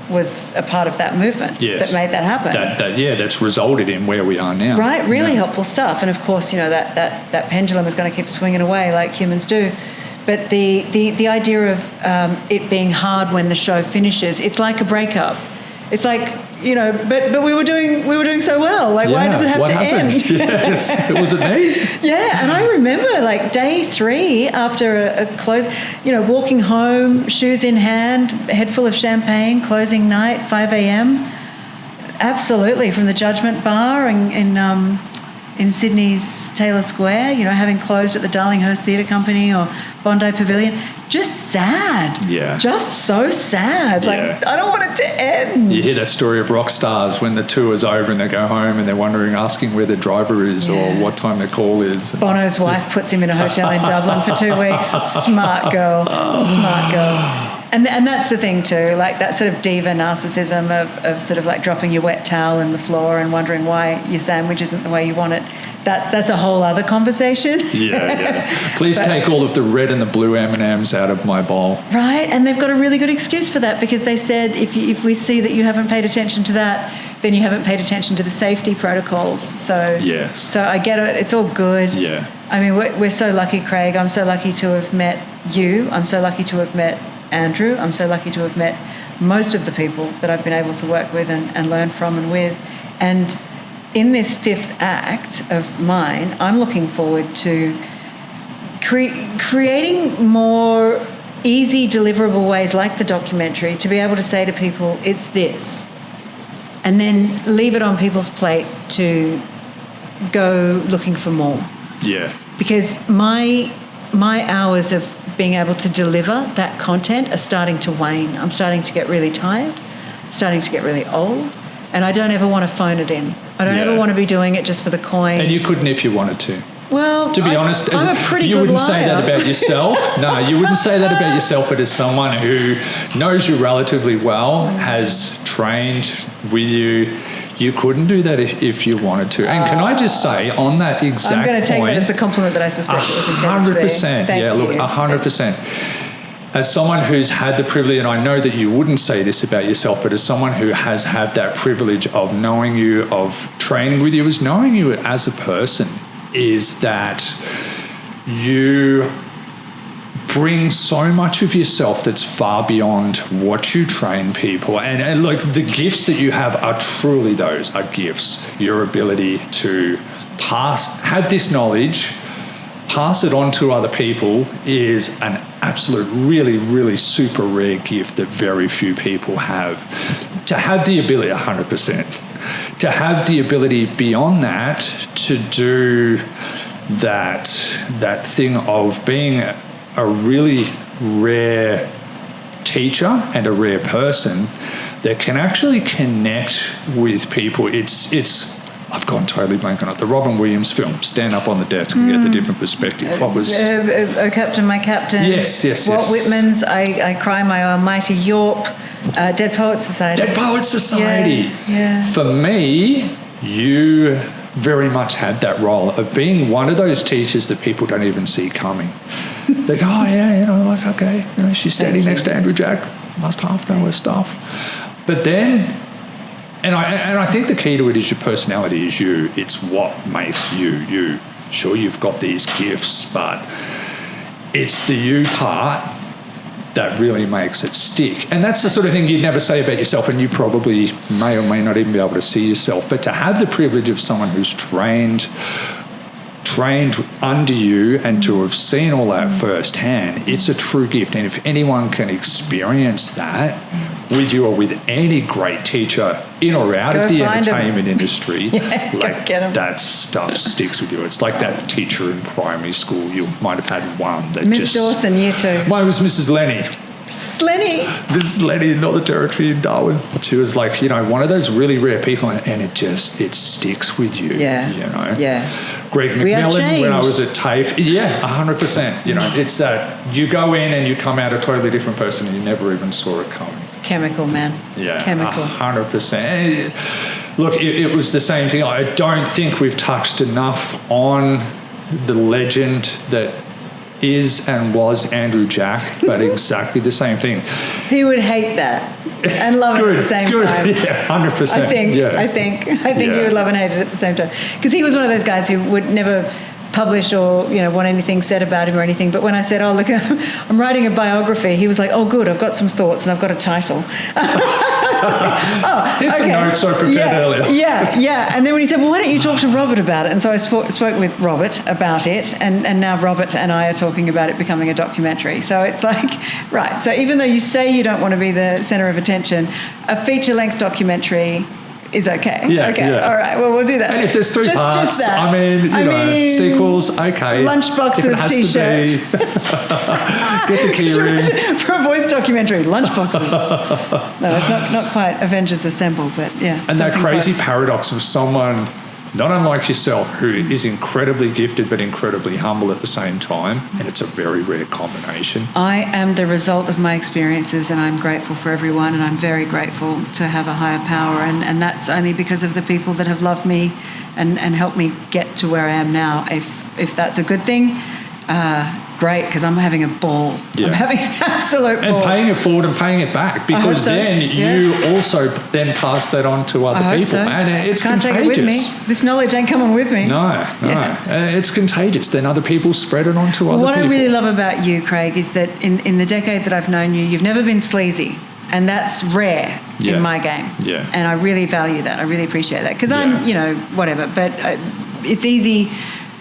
was a part of that movement that made that happen. That's resulted in where we are now. Right, really helpful stuff. And of course, that pendulum is going to keep swinging away like humans do. But the idea of it being hard when the show finishes, it's like a breakup. It's like, you know, but we were doing so well. Like, why does it have to end? Yes, it wasn't me. Yeah, and I remember like day 3 after a close, you know, walking home, shoes in hand, head full of champagne, closing night, 5 a.m. Absolutely, from the Judgment Bar in Sydney's Taylor Square, you know, having closed at the Darlinghurst Theatre Company or Bondi Pavilion. Just sad. Yeah. Just so sad. Like, I don't want it to end. You hear that story of rock stars when the tour's over and they go home and they're wondering, asking where the driver is or what time their call is. Bono's wife puts him in a hotel in Dublin for 2 weeks. Smart girl. Smart girl. And that's the thing too, like that sort of diva narcissism of sort of like dropping your wet towel in the floor and wondering why your sandwich isn't the way you want it. That's a whole other conversation. Yeah. Please take all of the red and the blue M&Ms out of my bowl. Right, and they've got a really good excuse for that because they said if we see that you haven't paid attention to that, then you haven't paid attention to the safety protocols. So yes. So I get it. It's all good. Yeah. I mean, we're so lucky, Craig. I'm so lucky to have met you. I'm so lucky to have met Andrew. I'm so lucky to have met most of the people that I've been able to work with and learn from and with. And in this 5th act of mine, I'm looking forward to creating more easy deliverable ways like the documentary to be able to say to people, it's this. And then leave it on people's plate to go looking for more. Yeah. Because my hours of being able to deliver that content are starting to wane. I'm starting to get really tired. I'm starting to get really old. And I don't ever want to phone it in. I don't ever want to be doing it just for the coin. And you couldn't if you wanted to. Well, to be honest, I'm a pretty you good wouldn't liar. say that about yourself. No, you wouldn't say that about yourself, but as someone who knows you relatively well, has trained with you, you couldn't do that if you wanted to. And can I just say, on that exact point... I'm going to take that as the compliment that I suspect it was intended to be. 100%. Yeah, look, 100%. As someone who's had the privilege, and I know that you wouldn't say this about yourself, but as someone who has had that privilege of knowing you, of training with you, is knowing you as a person, is that you bring so much of yourself that's far beyond what you train people. And like the gifts that you have are truly those, are gifts. Your ability to have this knowledge, pass it on to other people is an absolute, really, really super rare gift that very few people have. To have the ability, 100%, to have the ability beyond that to do that thing of being a really rare teacher and a rare person that can actually connect with people. It's I've gone totally blank on it. The Robin Williams film, Stand Up on the Desk and Get the Different Perspective. What was... Oh, Captain, My Captain. Yes. Walt Whitman's I Cry My Almighty Yorp. Dead Poets Society. Dead Poets Society. Yeah. For me, you very much had that role of being one of those teachers that people don't even see coming. They go, oh, yeah, like, okay, she's standing next to Andrew Jack, must half know her stuff. But then... And I think the key to it is your personality is you. It's what makes you. Sure, you've got these gifts, but it's the you part that really makes it stick. And that's the sort of thing you'd never say about yourself, and you probably may or may not even be able to see yourself. But to have the privilege of someone who's trained under you and to have seen all that firsthand, it's a true gift. And if anyone can experience that with you or with any great teacher in or out of the entertainment industry, like that stuff sticks with you. It's like that teacher in primary school. You might have had one that Miss Dawson, you too. Mine was Mrs. Lenny. Mrs. Lenny in Northern Territory in Darwin. She was like, one of those really rare people, and it sticks with you. Yeah. Greg McMillan, when I was at TAFE, 100%. It's that you go in and you come out a totally different person and you never even saw it coming. It's chemical, man. It's chemical. 100%. Look, it was the same thing. I don't think we've touched enough on the legend that is and was Andrew Jack, but exactly the same thing. He would hate that and love it at the same time. Yeah, 100%. I think he would love and hate it at the same time. Because he was one of those guys who would never publish or want anything said about him or anything. But when I said, oh, look, I'm writing a biography, he was like, oh, good, I've got some thoughts and I've got a title. Here's some notes I prepared earlier. Yeah. And then when he said, well, why don't you talk to Robert about it? And so I spoke with Robert about it, and now Robert and I are talking about it becoming a documentary. So it's like, right, so even though you say you don't want to be the centre of attention, a feature-length documentary is okay. Yeah, okay. yeah. All right. Well, we'll do that. And if there's three parts, that. I mean, sequels, okay. Lunchboxes, T-shirts. Get the key ring. For a voice documentary, lunchboxes. No, it's not quite Avengers Assemble, but yeah. And that crazy close. paradox of someone not unlike yourself who is incredibly gifted but incredibly humble at the same time, and it's a very rare combination. I am the result of my experiences, and I'm grateful for everyone, and I'm very grateful to have a higher power, and that's only because of the people that have loved me and helped me get to where I am now. If that's a good thing, great, because I'm having a ball. Yeah. I'm having an absolute ball. And paying it forward and paying it back, because then you also then pass that on to other people. So. And it's Can't contagious. take it with me. This knowledge ain't coming with me. No. It's contagious. Then other people spread it on to other people. What I really love about you, Craig, is that in the decade that I've known you, you've never been sleazy. And that's rare in my game. Yeah. And I really value that. I really appreciate that. Because I'm, whatever. But it's easy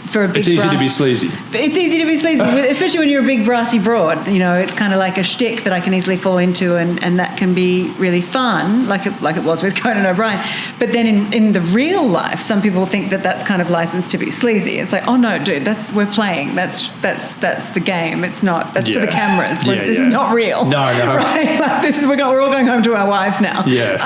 for a big It's easy to be sleazy. It's easy to be sleazy, especially when you're a big brassy broad. It's kind of like a shtick that I can easily fall into, and that can be really fun, like it was with Conan O'Brien. But then in the real life, some people think that that's kind of licensed to be sleazy. It's like, oh no, dude, we're playing. That's the game. It's not. That's for the cameras. This is not real. No. Right? Like we're all going home to our wives now. Yes.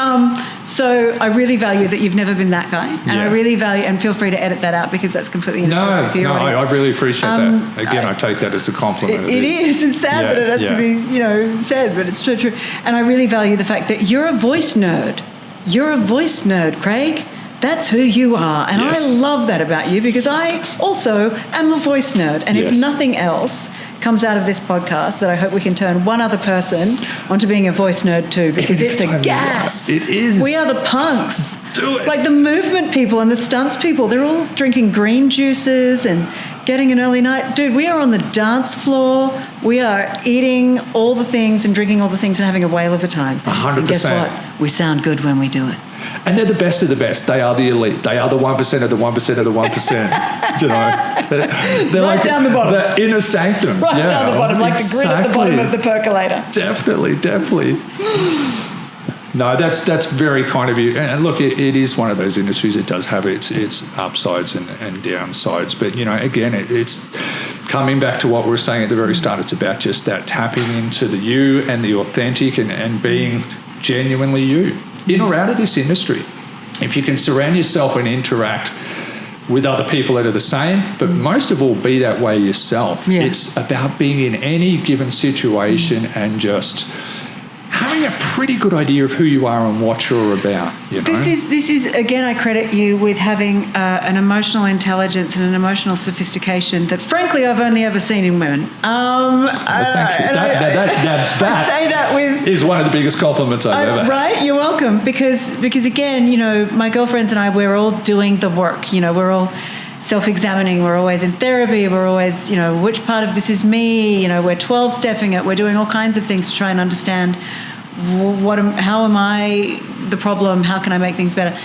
So I really value that you've never been that guy, and I really value, and feel free to edit that out because that's completely inappropriate. No, I really appreciate that. Again, I take that as a compliment. It is. It's sad that it has to be, said, but it's true. And I really value the fact that you're a voice nerd. You're a voice nerd, Craig. That's who you are. And I love that about you, because I also am a voice nerd. And if nothing else comes out of this podcast, that I hope we can turn one other person onto being a voice nerd too, because it's a gas. It is. We are the punks. Do it. Like the movement people and the stunts people, they're all drinking green juices and getting an early night. Dude, we are on the dance floor. We are eating all the things and drinking all the things and having a whale of a time. 100%. And guess what? We sound good when we do it. And they're the best of the best. They are the elite. They are the 1% of the 1% of the 1%. They're right like down the bottom. The inner sanctum. Right down the bottom, like the grid at the bottom of the percolator. Definitely. No, that's very kind of you. And look, it is one of those industries. It does have its upsides and downsides. But, again, it's coming back to what we were saying at the very start. It's about just that tapping into the you and the authentic and being genuinely you. In or out of this industry, if you can surround yourself and interact with other people that are the same, but most of all, be that way yourself. Yeah. It's about being in any given situation and just having a pretty good idea of who you are and what you're about. This is again, I credit you with having an emotional intelligence and an emotional sophistication that, frankly, I've only ever seen in women. Well, thank you. That I say that with is one of the biggest compliments I've ever had. Right, you're welcome. Because again, my girlfriends and I, we're all doing the work. We're all self-examining. We're always in therapy. We're always, which part of this is me? We're 12-stepping it. We're doing all kinds of things to try and understand how am I the problem? How can I make things better?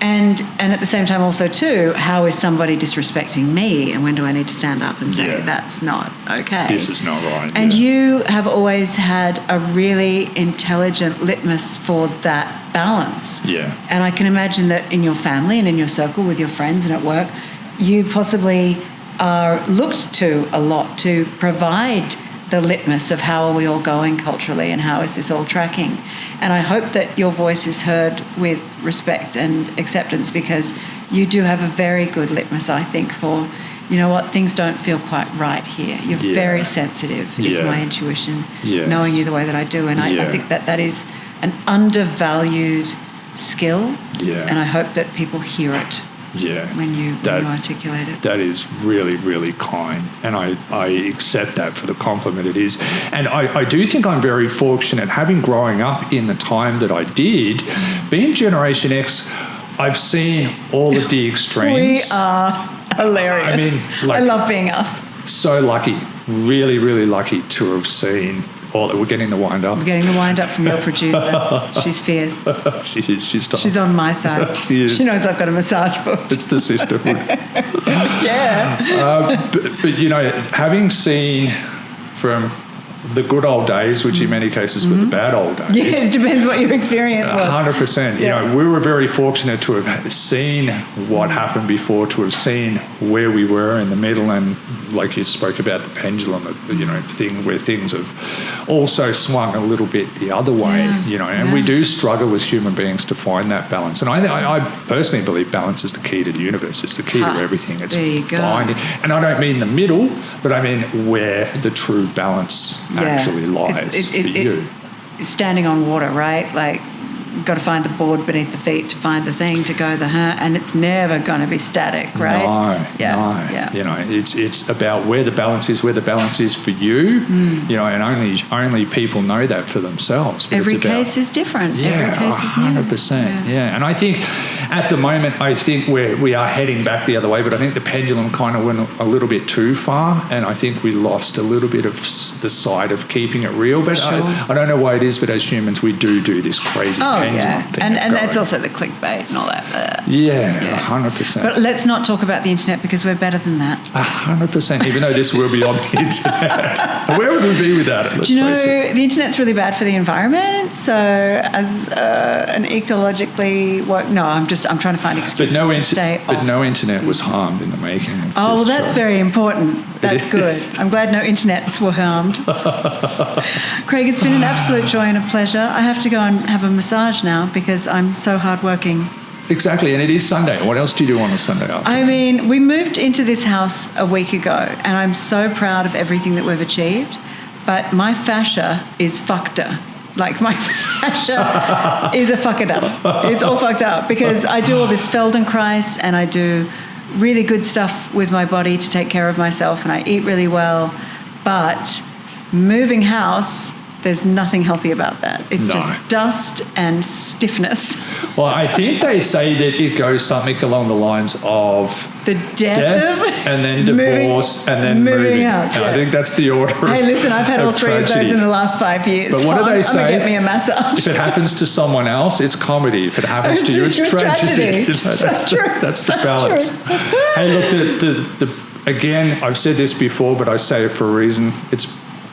And at the same time also too, how is somebody disrespecting me? And when do I need to stand up and say, that's not okay? This is not right. And you have always had a really intelligent litmus for that balance. Yeah. And I can imagine that in your family and in your circle with your friends and at work, you possibly are looked to a lot to provide the litmus of how are we all going culturally and how is this all tracking. And I hope that your voice is heard with respect and acceptance, because you do have a very good litmus, I think, for, things don't feel quite right here. You're very sensitive, is my intuition, knowing you the way that I do. And I think that is an undervalued skill, and I hope that people hear it. When you articulate it. That is really, really kind. And I accept that for the compliment it is. And I do think I'm very fortunate, having growing up in the time that I did, being Generation X, I've seen all of the extremes. We are hilarious. I love being us. So lucky, really, really lucky to have seen Oh, we're getting the wind up. We're getting the wind up from your producer. She's fierce. She is. She's tough. She's on my side. She is. She knows I've got a massage booked. It's the sisterhood. Yeah. But you know, having seen from the good old days, which in many cases were the bad old days. Yes, depends what your experience was. 100%. You know, we were very fortunate to have seen what happened before, to have seen where we were in the middle, and like you spoke about the pendulum of, you know, where things have also swung a little bit the other way, you know, and we do struggle as human beings to find that balance. And I personally believe balance is the key to the universe. It's the key to everything. It's finding, and I don't mean the middle, but I mean where the true balance actually lies for you. Standing on water, right? Like, you've got to find the board beneath the feet to find the thing, to go and it's never going to be static, right? No. You know, it's about where the balance is for you, you know, and only people know that for themselves. But every case is different. Yeah, every case is new. 100%. Yeah, and I think at the moment, we are heading back the other way, but I think the pendulum kind of went a little bit too far, and I think we lost a little bit of the side of keeping it real. But I don't know why it is, but as humans, we do this crazy pendulum thing. And that's also the clickbait and all that. 100%. But let's not talk about the internet, because we're better than that. 100%, even though this will be on the internet. Where would we be without it? Do you know, the internet's really bad for the environment? So as an ecologically... I'm trying to find excuses to stay off. But no internet was harmed in the making of well, that's very important. That's good. I'm glad no internets were harmed. Craig, it's been an absolute joy and a pleasure. I have to go and have a massage now because I'm so hardworking. Exactly, and it is Sunday. What else do you do on a Sunday afternoon? I mean, we moved into this house a week ago, and I'm so proud of everything that we've achieved, but my fascia is fucked up. Like, my fascia is a fuck it up. It's all fucked up because I do all this Feldenkrais and I do really good stuff with my body to take care of myself, and I eat really well. But moving house, there's nothing healthy about that. It's just dust and stiffness. Well, I think they say that it goes something along the lines of the death and then divorce and then moving out. Yeah. I think that's the order. Hey, listen, I've had all three of those in the last 5 years. But what do they say? I'm going to get me a massage. If it happens to someone else, it's comedy. If it happens to you, it's tragedy. You know, that's the balance. Hey, look, again, I've said this before, but I say it for a reason. It's,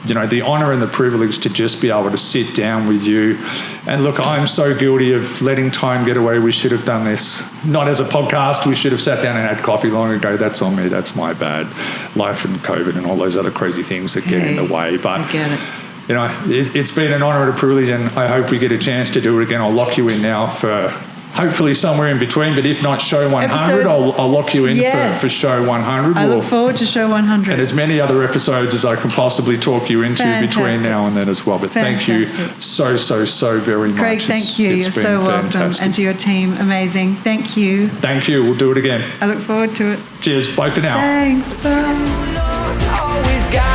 you know, the honour and the privilege to just be able to sit down with you. And look, I'm so guilty of letting time get away. We should have done this, not as a podcast. We should have sat down and had coffee long ago. That's on me. That's my bad. Life and COVID and all those other crazy things that get in the way. But I get it. You know, it's been an honour and a privilege, and I hope we get a chance to do it again. I'll lock you in now for hopefully somewhere in between, but if not show 100, I'll lock you in for show 100. I look forward to show 100. And as many other episodes as I can possibly talk you into between now and then as well. But thank you so very much. Craig, thank you. You're so welcome. And to your team, amazing. Thank you. Thank you. We'll do it again. I look forward to it. Cheers. Bye for now. Thanks. Bye.